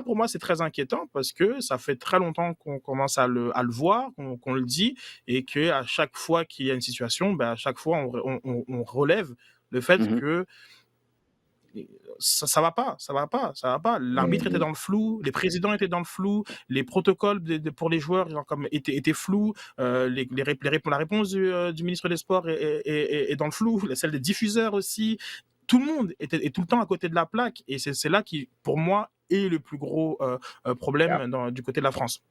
pour moi c'est très inquiétant parce que ça fait très longtemps qu'on commence à le voir, qu'on le dit, et que à chaque fois qu'il y a une situation, à chaque fois on relève le fait Mhm. que ça va pas. L'arbitre était dans le flou, les présidents étaient dans le flou, les protocoles pour les joueurs étaient flous, la réponse du ministre des Sports est dans le flou, celle des diffuseurs aussi. Tout le monde est tout le temps à côté de la plaque, et c'est là qui, pour moi, est le plus gros problème du côté de la France.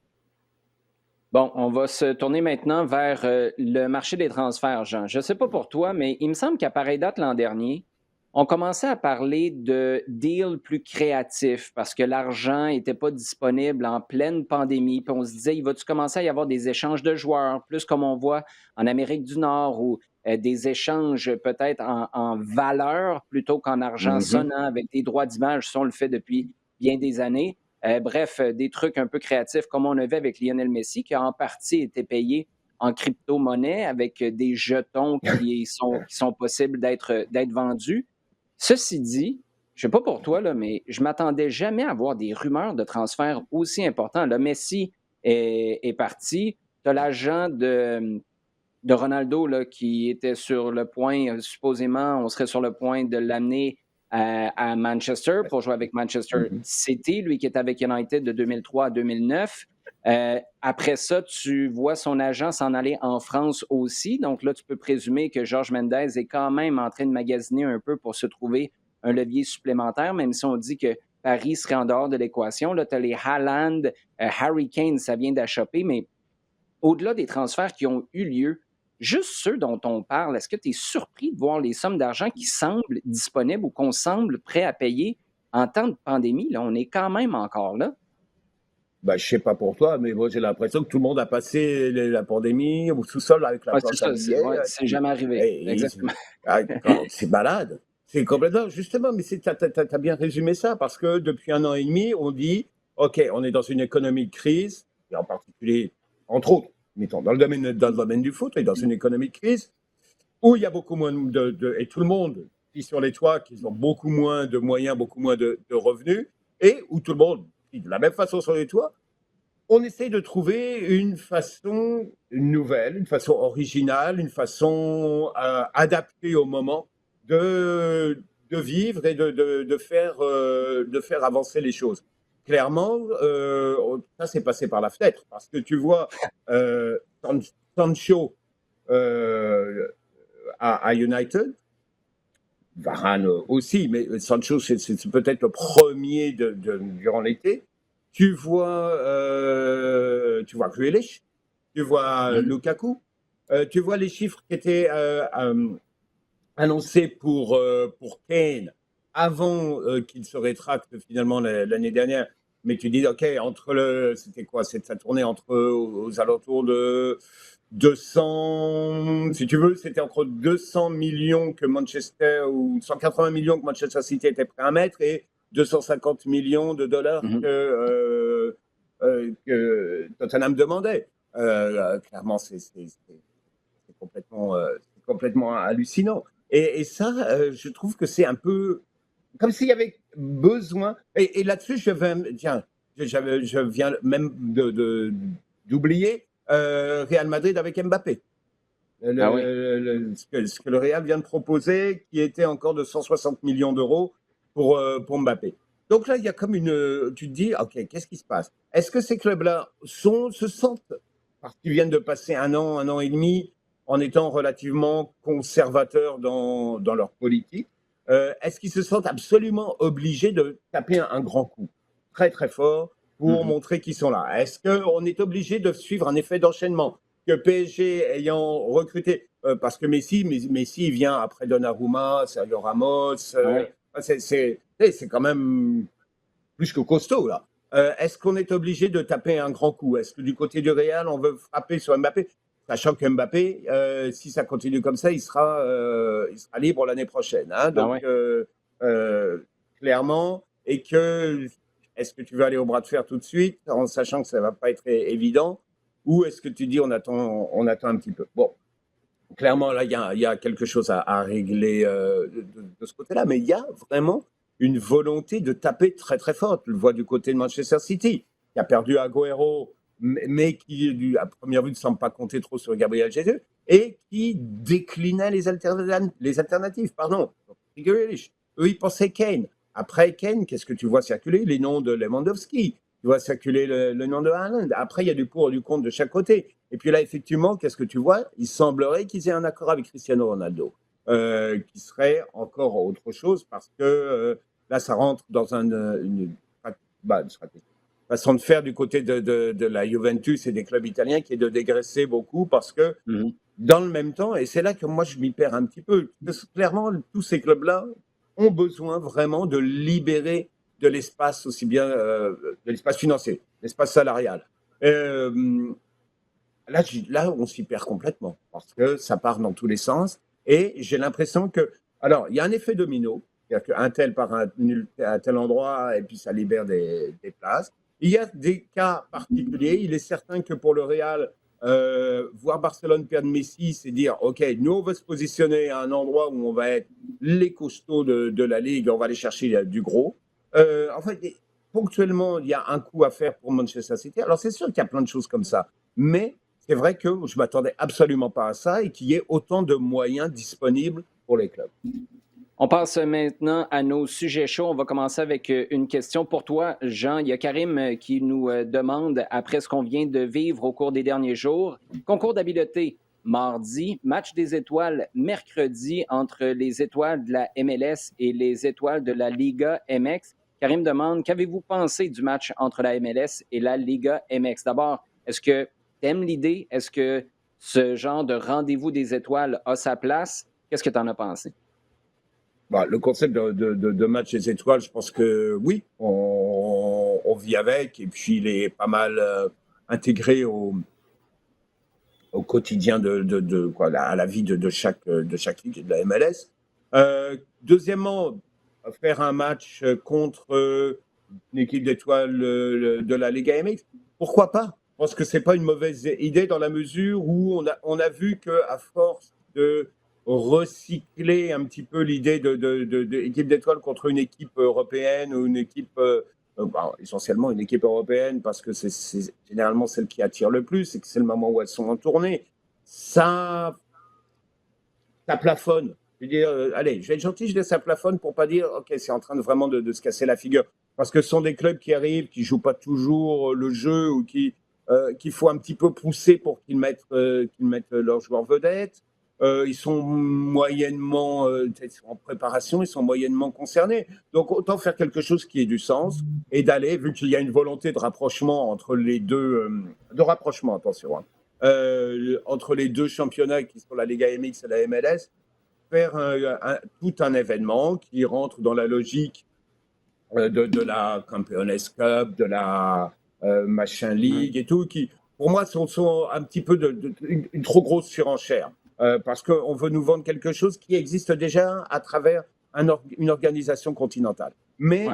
Bon, on va se tourner maintenant vers le marché des transferts, Jean. Je ne sais pas pour toi, mais il me semble qu'à pareille date l'an dernier, on commençait à parler de deals plus créatifs parce que l'argent n'était pas disponible en pleine pandémie. Puis on se disait, il va-tu commencer à y avoir des échanges de joueurs, plus comme on voit en Amérique du Nord, ou des échanges peut-être en valeur plutôt qu'en argent sonnant avec des droits d'image, ça on le fait depuis bien des années. Bref, des trucs un peu créatifs comme on a vu avec Lionel Messi, qui a en partie été payé en crypto-monnaie avec des jetons qui sont possibles d'être vendus. Ceci dit, je ne sais pas pour toi, là, mais je ne m'attendais jamais à voir des rumeurs de transfert aussi importants. Là, Messi est parti. Tu as l'agent de Ronaldo là, qui était sur le point, supposément, on serait sur le point de l'amener à Manchester pour jouer avec Manchester City, lui qui est avec United de 2003 à 2009. Après ça, tu vois son agent s'en aller en France aussi. Donc là, tu peux présumer que Jorge Mendes est quand même en train de magasiner un peu pour se trouver un levier supplémentaire, même si on dit que Paris serait en dehors de l'équation. Là, tu as les Haaland, Harry Kane, ça vient d'achoper, mais au-delà des transferts qui ont eu lieu, juste ceux dont on parle, est-ce que tu es surpris de voir les sommes d'argent qui semblent disponibles ou qu'on semble prêt à payer en temps de pandémie? Là, on est quand même encore là. Je ne sais pas pour toi, mais moi j'ai l'impression que tout le monde a passé la pandémie au sous-sol avec la planche à billets. C'est jamais arrivé. Exactement. C'est malade. C'est complètement, justement, mais tu as bien résumé ça, parce que depuis 1 an et demi, on dit, OK, on est dans une économie de crise, et en particulier, entre autres, mettons, dans le domaine du foot, et dans une économie de crise, où il y a beaucoup moins et tout le monde vit sur les toits, qu'ils ont beaucoup moins de moyens, beaucoup moins de revenus, et où tout le monde vit de la même façon sur les toits. On essaye de trouver une façon nouvelle, une façon originale, une façon adaptée au moment de vivre et de faire avancer les choses. Clairement, ça s'est passé par la fenêtre, parce que tu vois Sancho à United, Varane aussi, mais Sancho, c'est peut-être le premier durant l'été. Tu vois Grealish, tu vois Lukaku, tu vois les chiffres qui étaient annoncés pour Kane avant qu'il se rétracte finalement l'année dernière. Mais tu dis, OK, c'était quoi? Ça tournait aux alentours de 200, si tu veux, c'était entre 200 millions que Manchester, ou 180 millions que Manchester City était prêt à mettre, et 250 millions de dollars que Tottenham demandait. Clairement, c'est complètement hallucinant. Et ça, je trouve que c'est un peu comme s'il y avait besoin. Et là-dessus, je viens même d'oublier Real Madrid avec Mbappé. Ce que le Real vient de proposer, qui était encore de 160 millions d'euros pour Mbappé. Donc là, il y a comme tu te dis, OK, qu'est-ce qui se passe? Est-ce que ces clubs-là se sentent, parce qu'ils viennent de passer 1 an et demi, en étant relativement conservateurs dans leur politique, est-ce qu'ils se sentent absolument obligés de taper un grand coup, très très fort, pour montrer qu'ils sont là? Est-ce qu'on est obligé de suivre un effet d'enchaînement? Que PSG ayant recruté, parce que Messi il vient après Donnarumma, Sergio Ramos, c'est quand même plus que costaud là. Est-ce qu'on est obligé de taper un grand coup? Est-ce que du côté du Real, on veut frapper sur Mbappé? Sachant que Mbappé, si ça continue comme ça, il sera libre l'année prochaine. Hein, donc, clairement, et que est-ce que tu veux aller au bras de fer tout de suite, en sachant que ça ne va pas être évident, ou est-ce que tu dis on attend un petit peu? Bon, clairement, là, il y a quelque chose à régler de ce côté-là, mais il y a vraiment une volonté de taper très très fort. Tu le vois du côté de Manchester City, qui a perdu Agüero, mais qui, à première vue, ne semble pas compter trop sur Gabriel Jesus, et qui déclinait les alternatives. Pardon. Grealish. Eux, ils pensaient Kane. Après Kane, qu'est-ce que tu vois circuler? Les noms de Lewandowski. Tu vois circuler le nom de Haaland. Après, il y a du pour et du contre de chaque côté. Et puis là, effectivement, qu'est-ce que tu vois? Il semblerait qu'ils aient un accord avec Cristiano Ronaldo, qui serait encore autre chose, parce que là, ça rentre dans une stratégie. Façon de faire du côté de la Juventus et des clubs italiens, qui est de dégraisser beaucoup, parce que dans le même temps, et c'est là que moi je m'y perds un petit peu, parce que clairement, tous ces clubs-là ont besoin vraiment de libérer de l'espace, aussi bien de l'espace financier, l'espace salarial. Là, on s'y perd complètement, parce que ça part dans tous les sens, et j'ai l'impression que... Alors, il y a un effet domino, c'est-à-dire qu'un tel part à un tel endroit, et puis ça libère des places. Il y a des cas particuliers. Il est certain que pour le Real, voir Barcelone perdre Messi, c'est dire, OK, nous, on va se positionner à un endroit où on va être les costauds de la Ligue, on va aller chercher du gros. En fait, ponctuellement, il y a un coup à faire pour Manchester City. Alors, c'est sûr qu'il y a plein de choses comme ça, mais c'est vrai que je ne m'attendais absolument pas à ça, et qu'il y ait autant de moyens disponibles pour les clubs. On passe maintenant à nos sujets chauds. On va commencer avec une question pour toi, Jean. Il y a Karim qui nous demande, après ce qu'on vient de vivre au cours des derniers jours, concours d'habileté mardi, match des étoiles mercredi entre les étoiles de la MLS et les étoiles de la Liga MX. Karim demande, qu'avez-vous pensé du match entre la MLS et la Liga MX? D'abord, est-ce que tu aimes l'idée? Est-ce que ce genre de rendez-vous des étoiles a sa place? Qu'est-ce que tu en as pensé? Le concept de match des étoiles, je pense que oui, on vit avec, et puis il est pas mal intégré au quotidien à la vie de chaque ligue de la MLS. Deuxièmement, faire un match contre une équipe d'étoiles de la Liga MX, pourquoi pas? Je pense que c'est pas une mauvaise idée, dans la mesure où on a vu qu'à force de recycler un petit peu l'idée d'équipe d'étoiles contre une équipe européenne, ou une équipe, essentiellement une équipe européenne, parce que c'est généralement celle qui attire le plus, et que c'est le moment où elles sont en tournée, ça plafonne. Je veux dire, allez, je vais être gentil, je laisse ça plafonne, pour pas dire, OK, c'est en train vraiment de se casser la figure. Parce que ce sont des clubs qui arrivent, qui jouent pas toujours le jeu, ou qu'il faut un petit peu pousser pour qu'ils mettent leurs joueurs vedettes. Ils sont moyennement en préparation, ils sont moyennement concernés. Donc, autant faire quelque chose qui ait du sens, et d'aller, vu qu'il y a une volonté de rapprochement entre les deux, attention, entre les deux championnats, qui sont la Liga MX et la MLS, faire tout un événement qui rentre dans la logique de la Campeones Cup, de la Machin League et tout, qui, pour moi, sont un petit peu une trop grosse surenchère. Parce qu'on veut nous vendre quelque chose qui existe déjà à travers une organisation continentale. Mais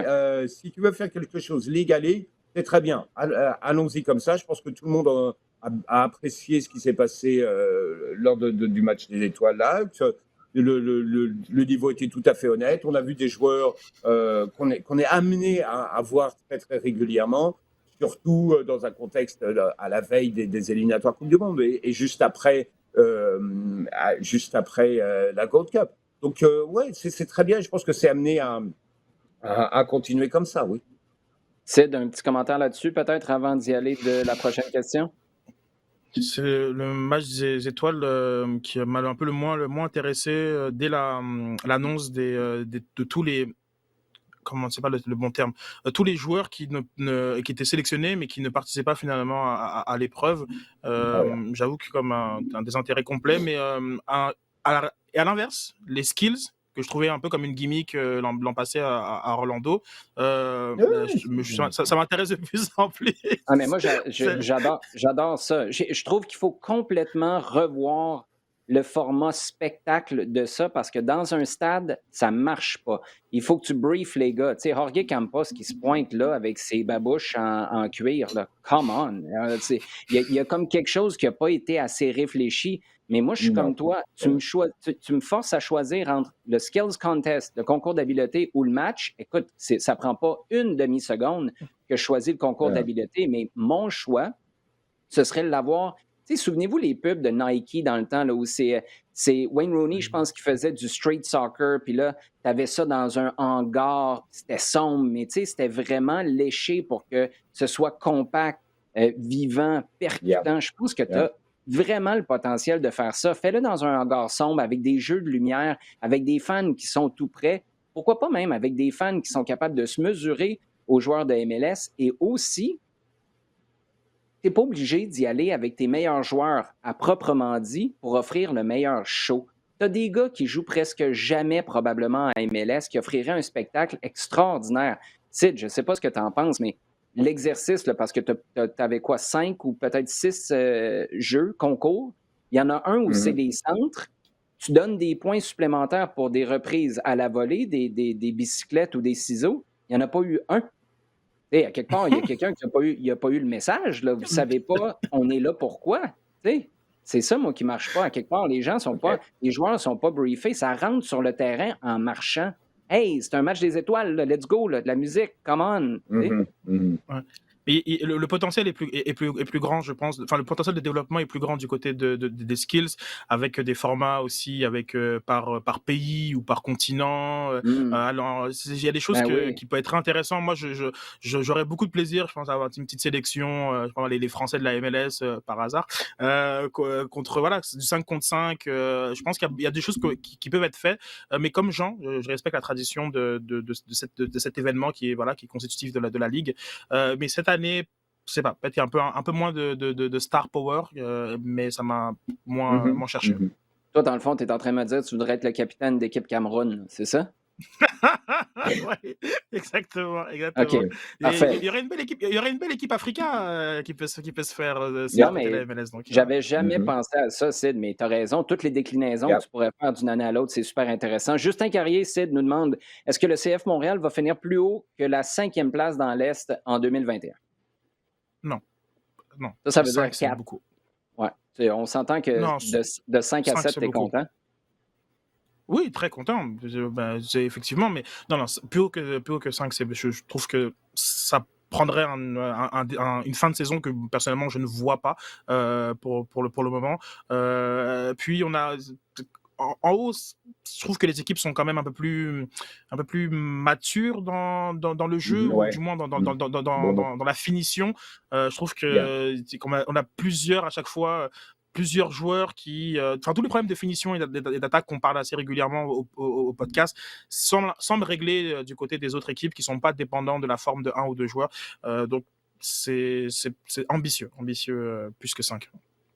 si tu veux faire quelque chose Ligue à Ligue, c'est très bien. Allons-y comme ça. Je pense que tout le monde a apprécié ce qui s'est passé lors du match des étoiles là. Le niveau était tout à fait honnête. On a vu des joueurs qu'on est amené à voir très très régulièrement, surtout dans un contexte à la veille des éliminatoires Coupe du Monde, et juste après la Gold Cup. Donc ouais, c'est très bien. Je pense que c'est amené à continuer comme ça, oui. Sid, un petit commentaire là-dessus, peut-être, avant d'y aller de la prochaine question? C'est le match des étoiles qui m'a un peu le moins intéressé dès l'annonce de tous les... Comment, c'est pas le bon terme, tous les joueurs qui étaient sélectionnés mais qui ne participaient pas finalement à l'épreuve. J'avoue que comme un désintérêt complet, mais et à l'inverse, les skills, que je trouvais un peu comme une gimmick l'an passé à Orlando, ça m'intéresse de plus en plus. Mais moi, j'adore ça. Je trouve qu'il faut complètement revoir le format spectacle de ça parce que dans un stade, ça marche pas. Il faut que tu briefes les gars. Tu sais, Jorge Campos qui se pointe là avec ses babouches en cuir, là. Come on! Il y a comme quelque chose qui n'a pas été assez réfléchi. Mais moi, je suis comme Non. toi. Tu me forces à choisir entre le skills contest, le concours d'habileté ou le match. Écoute, ça prend pas une demi-seconde que je choisis le concours Ouais. d'habileté, mais mon choix, ce serait de l'avoir. Tu sais, souvenez-vous les pubs de Nike dans le temps là, où c'est Wayne Rooney, je pense, qui faisait du street soccer, puis là, tu avais ça dans un hangar, c'était sombre, mais tu sais, c'était vraiment léché pour que ce soit compact, vivant, Yeah. percutant. Je pense que tu Yeah. as vraiment le potentiel de faire ça. Fais-le dans un hangar sombre, avec des jeux de lumière, avec des fans qui sont tout près. Pourquoi pas même avec des fans qui sont capables de se mesurer aux joueurs de MLS et aussi tu n'es pas obligé d'y aller avec tes meilleurs joueurs à proprement dit pour offrir le meilleur show. Tu as des gars qui jouent presque jamais probablement à MLS qui offriraient un spectacle extraordinaire. Sid, je ne sais pas ce que tu en penses, mais l'exercice, là, parce que tu avais quoi, 5 ou peut-être 6 jeux, concours. Il y en a un où c'est Mhm. des centres. Tu donnes des points supplémentaires pour des reprises à la volée, des bicyclettes ou des ciseaux. Il n'y en a pas eu un. Tu sais, à quelque part, il y a quelqu'un qui n'a pas eu le message. Là. Vous ne savez pas, on est là pourquoi. Tu sais, c'est ça, moi, qui ne marche pas. À quelque part, les OK. joueurs ne sont pas briefés. Ça rentre sur le terrain en marchant. Hey, c'est un match des étoiles, là. Let's go, là, de la musique, come on. Tu sais. Mhm. Mhm. Ouais. Mais le potentiel est plus grand, je pense. Enfin, le potentiel de développement est plus grand du côté des skills, avec des formats aussi, avec par pays ou par continent. Alors, il y a des choses Ben oui. qui peuvent être intéressantes. Moi, j'aurais beaucoup de plaisir, je pense, à avoir une petite sélection, je pense, les Français de la MLS par hasard, contre voilà, du 5 contre 5. Je pense qu'il y a des choses qui peuvent être faites, mais comme Jean, je respecte la tradition de cet événement qui est voilà, qui est constitutif de la ligue. Mais cette année, je sais pas, peut-être qu'il y a un peu moins de star power, mais ça m'a Mhm. moins cherché. Mhm. Toi, dans le fond, tu es en train de me dire que tu voudrais être le capitaine d'équipe Cameroun, c'est ça? Ouais, exactement, OK, exactement. parfait. Il y aurait une belle équipe africaine qui peut se faire si Non, du côté de mais la MLS. Donc, j'avais jamais Mhm. pensé à ça, Sid, mais tu as raison. Toutes les déclinaisons que Yeah. tu pourrais faire d'une année à l'autre, c'est super intéressant. Justin Carrier, Sid, nous demande est-ce que le CF Montréal va finir plus haut que la 5e place dans l'Est en 2021? non, non, Ça veut dire 5 c'est 4. beaucoup. Ouais. On s'entend que Non, de 5 à 5 7, c'est tu es beaucoup. content? Oui, très content. C'est effectivement, mais non, plus haut que 5, je trouve que ça prendrait une fin de saison que personnellement je ne vois pas pour le moment. Puis on a en haut, je trouve que les équipes sont quand même un peu plus matures dans le jeu, Mhm. ou Ouais. du moins Mhm. Bon, bon. dans la finition. Je trouve Yeah. que on a plusieurs à chaque fois. Plusieurs joueurs enfin, tous les problèmes de finition et d'attaque qu'on parle assez régulièrement au podcast semblent régler du côté des autres équipes qui sont pas dépendants de la forme de un ou deux joueurs. Donc, c'est ambitieux, plus que 5.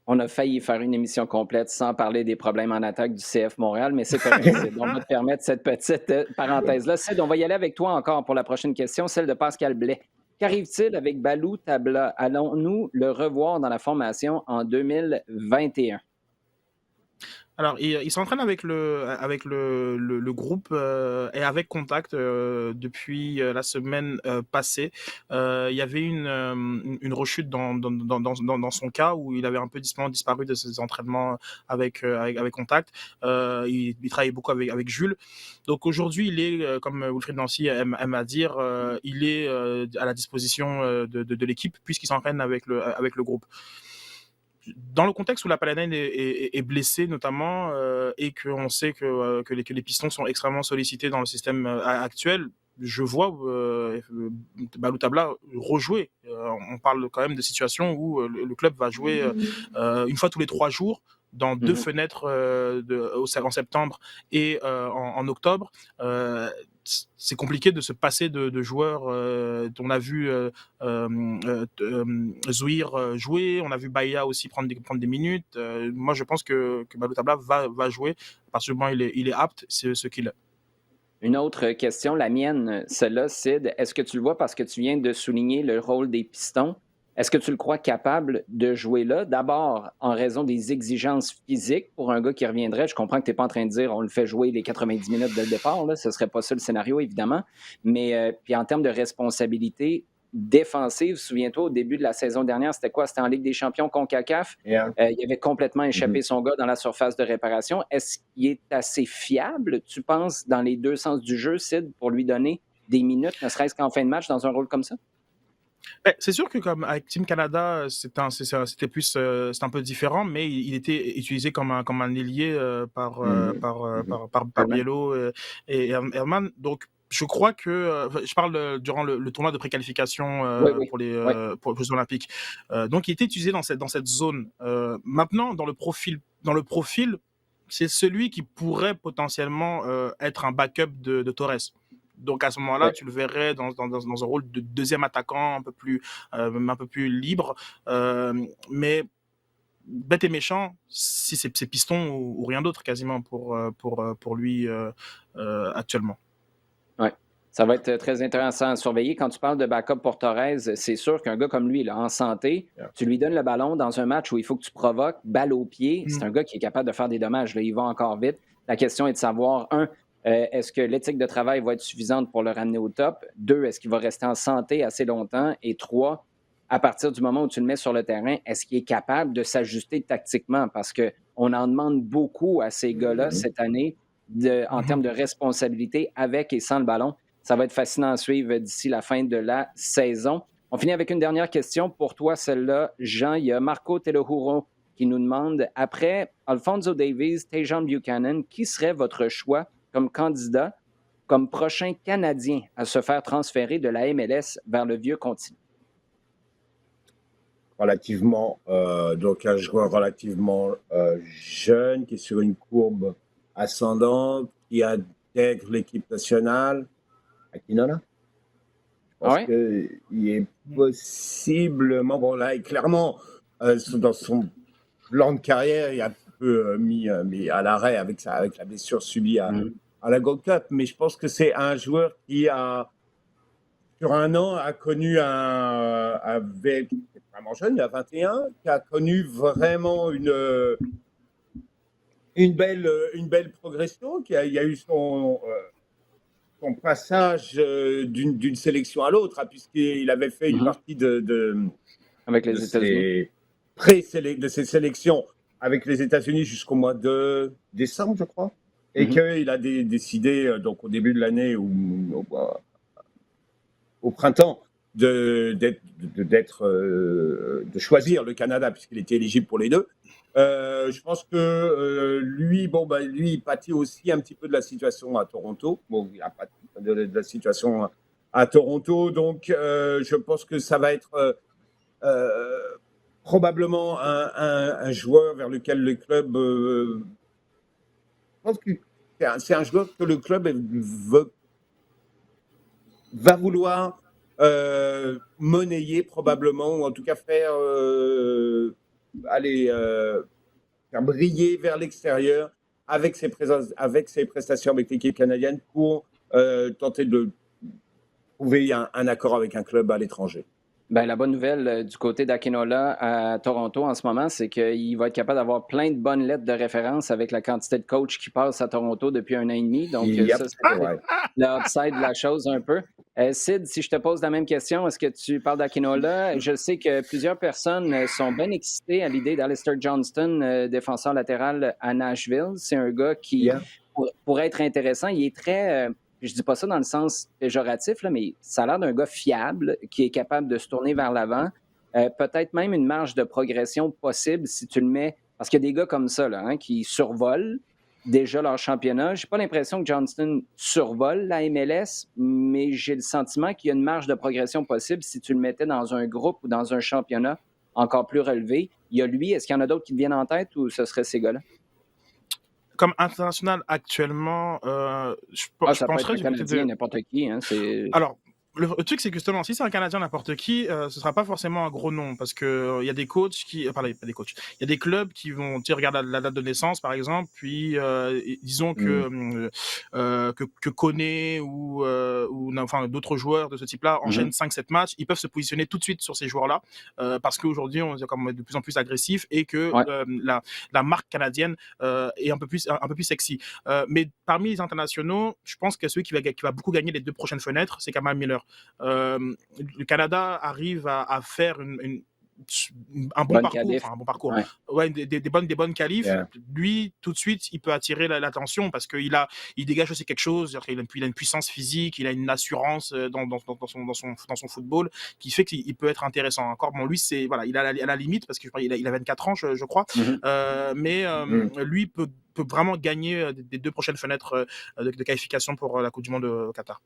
On a failli faire une émission complète sans parler des problèmes en attaque du CF Montréal, mais c'est correct, Sid. On va te permettre cette petite parenthèse-là. Sid, on va y aller avec toi encore pour la prochaine question, celle de Pascal Blais. Qu'arrive-t-il avec Balou Tabla? Allons-nous le revoir dans la formation en 2021? Alors, il s'entraîne avec le groupe et avec Contact depuis la semaine passée. Il y avait une rechute dans son cas où il avait un peu disparu de ses entraînements avec Contact. Il travaillait beaucoup avec Jules. Donc aujourd'hui, il est, comme Wilfried Nancy aime à dire, il est à la disposition de l'équipe puisqu'il s'entraîne avec le groupe. Dans le contexte où la Paladine est blessée notamment et qu'on sait que les Pistons sont extrêmement sollicités dans le système actuel, je vois Balou Tabla rejouer. On parle quand même de situations où le club va jouer une fois tous les 3 jours dans 2 fenêtres en septembre et en octobre. C'est compliqué de se passer de joueurs. On a vu Zouir jouer, on a vu Bahia aussi prendre des minutes. Moi, je pense que Balou Tabla va jouer parce que il est apte, c'est ce qu'il est. Une autre question, la mienne, celle-là, Sid. Est-ce que tu le vois parce que tu viens de souligner le rôle des Pistons? Est-ce que tu le crois capable de jouer là? D'abord, en raison des exigences physiques pour un gars qui reviendrait. Je comprends que tu n'es pas en train de dire on le fait jouer les 90 minutes dès le départ. Là. Ce ne serait pas ça le scénario, évidemment. Mais puis en termes de responsabilité défensive, souviens-toi, au début de la saison dernière, c'était quoi? C'était en Ligue des champions CONCACAF. Yeah. Il avait complètement échappé son gars dans la surface de réparation. Est-ce qu'il est assez fiable, tu penses, dans les deux sens du jeu, Sid, pour lui donner des minutes, ne serait-ce qu'en fin de match, dans un rôle comme ça? C'est sûr que comme avec Team Canada, c'était plus, c'était un peu différent, mais il était utilisé comme un ailier par Biello et Herman. Donc, je crois que je parle durant le tournoi de préqualification Oui. pour les Oui. Jeux Olympiques. Donc, il était utilisé dans cette zone. Maintenant, dans le profil, c'est celui qui pourrait potentiellement être un backup de Torres. Donc à ce moment-là, Ouais. tu le verrais dans un rôle de deuxième attaquant un peu plus libre. Mais bête et méchant, si c'est piston ou rien d'autre quasiment pour lui actuellement. Oui. Ça va être très intéressant à surveiller. Quand tu parles de backup pour Torres, c'est sûr qu'un gars comme lui, là, en santé, tu lui donnes le ballon dans un match où il faut que tu provoques, balle au pied. C'est un gars qui est capable de faire des dommages. Là, il va encore vite. La question est de savoir, est-ce que l'éthique de travail va être suffisante pour le ramener au top? 2, est-ce qu'il va rester en santé assez longtemps? Et 3, à partir du moment où tu le mets sur le terrain, est-ce qu'il est capable de s'ajuster tactiquement? Parce qu'on en demande beaucoup à ces gars-là cette année en termes de responsabilité avec et sans le ballon. Ça va être fascinant à suivre d'ici la fin de la saison. On finit avec une dernière question pour toi, celle-là. Jean, il y a Marco Telohuro qui nous demande, après Alphonso Davies, Tajon Buchanan, qui serait votre choix comme candidat, comme prochain Canadien à se faire transférer de la MLS vers le vieux continent? Relativement, donc un joueur relativement jeune, qui est sur une courbe ascendante, qui intègre l'équipe nationale. Aquinola. Je pense qu'il est possiblement, bon là, clairement, dans son plan de carrière, il a un peu mis à l'arrêt avec la blessure subie à la Gold Cup, mais je pense que c'est un joueur qui sur un an, a connu avec vraiment jeune, il a 21, qui a connu vraiment une belle progression, il y a eu son passage d'une sélection à l'autre, puisqu'il avait fait une partie avec les États-Unis, de ses sélections avec les États-Unis jusqu'au mois de décembre, je crois, et qu'il a décidé, donc au début de l'année ou au printemps, de choisir le Canada, puisqu'il était éligible pour les deux. Je pense que lui, il pâtit aussi un petit peu de la situation à Toronto. Bon, il a pâti de la situation à Toronto, donc je pense que ça va être probablement un joueur vers lequel le club... je pense que c'est un joueur que le club va vouloir monnayer probablement, ou en tout cas faire briller vers l'extérieur avec ses prestations avec l'équipe canadienne pour tenter de trouver un accord avec un club à l'étranger. Ben, la bonne nouvelle du côté d'Akinola à Toronto en ce moment, c'est qu'il va être capable d'avoir plein de bonnes lettres de référence avec la quantité de coachs qui passent à Toronto depuis 1 an et demi. Donc, ça, c'est l'upside de la chose un peu. Sid, si je te pose la même question, est-ce que tu parles d'Akinola? Je sais que plusieurs personnes sont bien excitées à l'idée d'Alistair Johnston, défenseur latéral à Nashville. C'est un gars qui pourrait être intéressant. Il est très... je dis pas ça dans le sens péjoratif, là, mais ça a l'air d'un gars fiable qui est capable de se tourner vers l'avant. Peut-être même une marge de progression possible si tu le mets... Parce qu'il y a des gars comme ça là, qui survolent déjà leur championnat. J'ai pas l'impression que Johnston survole la MLS, mais j'ai le sentiment qu'il y a une marge de progression possible si tu le mettais dans un groupe ou dans un championnat encore plus relevé. Il y a lui, est-ce qu'il y en a d'autres qui te viennent en tête ou ce serait ces gars-là? Comme international actuellement, je ça penserais peut être un Canadien, n'importe qui. Hein, alors, Le truc, c'est que justement, si c'est un Canadien n'importe qui, ce sera pas forcément un gros nom parce que il y a des coachs qui, pardon, pas des coachs, il y a des clubs qui vont, tu sais, regarde la date de naissance par exemple, puis disons que Koné ou enfin d'autres joueurs de ce type-là enchaînent 5-7 matchs, ils peuvent se positionner tout de suite sur ces joueurs-là parce qu'aujourd'hui on est comme de plus en plus agressif et que Ouais. la marque canadienne est un peu plus sexy. Mais parmi les internationaux, je pense que celui qui va beaucoup gagner les 2 prochaines fenêtres, c'est Kamal Miller. Le Canada arrive à faire un bon Bonne parcours, qualif. enfin un bon parcours, Ouais. ouais, des bonnes qualifs. Yeah. Lui, tout de suite, il peut attirer l'attention parce qu'il dégage aussi quelque chose. Il a une puissance physique, il a une assurance dans son football qui fait qu'il peut être intéressant. Encore, bon, lui, c'est voilà, il a à la limite parce qu'il a 24 ans, je crois, mais lui peut vraiment gagner des 2 prochaines fenêtres de qualification pour la Coupe du Monde au Qatar.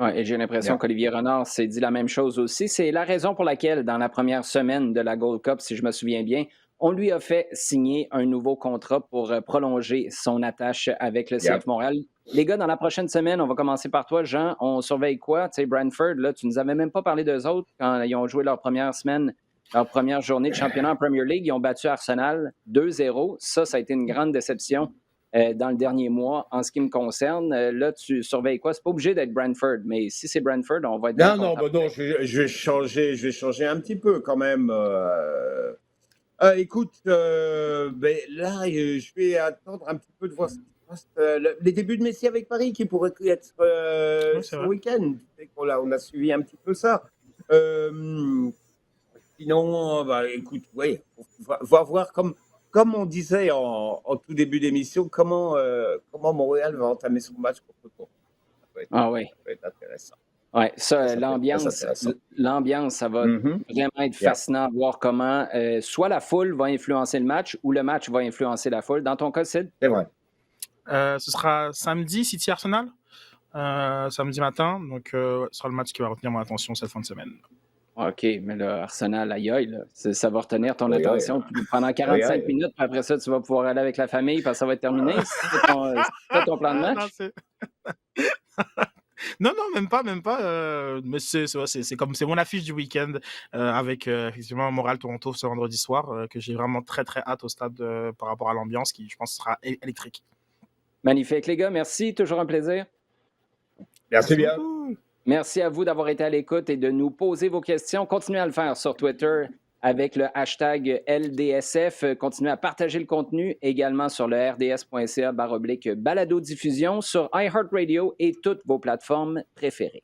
Ouais, et j'ai l'impression Yeah. qu'Olivier Renard s'est dit la même chose aussi. C'est la raison pour laquelle, dans la première semaine de la Gold Cup, si je me souviens bien, on lui a fait signer un nouveau contrat pour prolonger son attache avec le CF Montréal. Les gars, dans la prochaine semaine, on va commencer par toi, Jean. On surveille quoi? Tu sais, Brantford, là, tu nous avais même pas parlé d'eux autres quand ils ont joué leur première semaine, leur première journée de championnat en Premier League. Ils ont battu Arsenal 2-0. Ça a été une grande déception dans le dernier mois, en ce qui me concerne. Là, tu surveilles quoi? C'est pas obligé d'être Brantford, mais si c'est Brantford, on va être bien Non, content. non, je vais changer un petit peu quand même. Écoute, ben, là, je vais attendre un petit peu de voir ce qui se passe. Les débuts de Messi avec Paris qui pourraient être Oui, c'est ce vrai. week-end. Tu sais on a suivi un petit peu ça. Sinon, bah, écoute, ouais, on va voir comme on disait en tout début d'émission, comment Montréal va entamer son match contre Toronto. Ah oui. Ça va être intéressant. Ouais, ça, Ça peut être très l'ambiance, intéressant. l'ambiance, ça va Mhm. vraiment être Yeah. fascinant à voir comment soit la foule va influencer le match ou le match va influencer la foule. Dans ton cas, Sid? C'est vrai. Ce sera samedi, City Arsenal, samedi matin. Donc, ce sera le match qui va retenir mon attention cette fin de semaine. OK, mais là, Arsenal, aïe, aïe, là, ça va retenir ton Aïe, aïe. attention pendant 45 Aïe, aïe. minutes, puis après ça, tu vas pouvoir aller avec la famille parce que ça va être terminé. C'est ton plan de Non, match? non, même pas. Mais c'est mon affiche du week-end avec effectivement Montréal-Toronto ce vendredi soir que j'ai vraiment très très hâte au stade par rapport à l'ambiance qui, je pense, sera électrique. Magnifique, les gars, merci. Toujours un plaisir. Merci bien. beaucoup. Merci à vous d'avoir été à l'écoute et de nous poser vos questions. Continuez à le faire sur Twitter avec le hashtag LDSF. Continuez à partager le contenu également sur le rds.ca/balado-diffusion sur iHeartRadio et toutes vos plateformes préférées.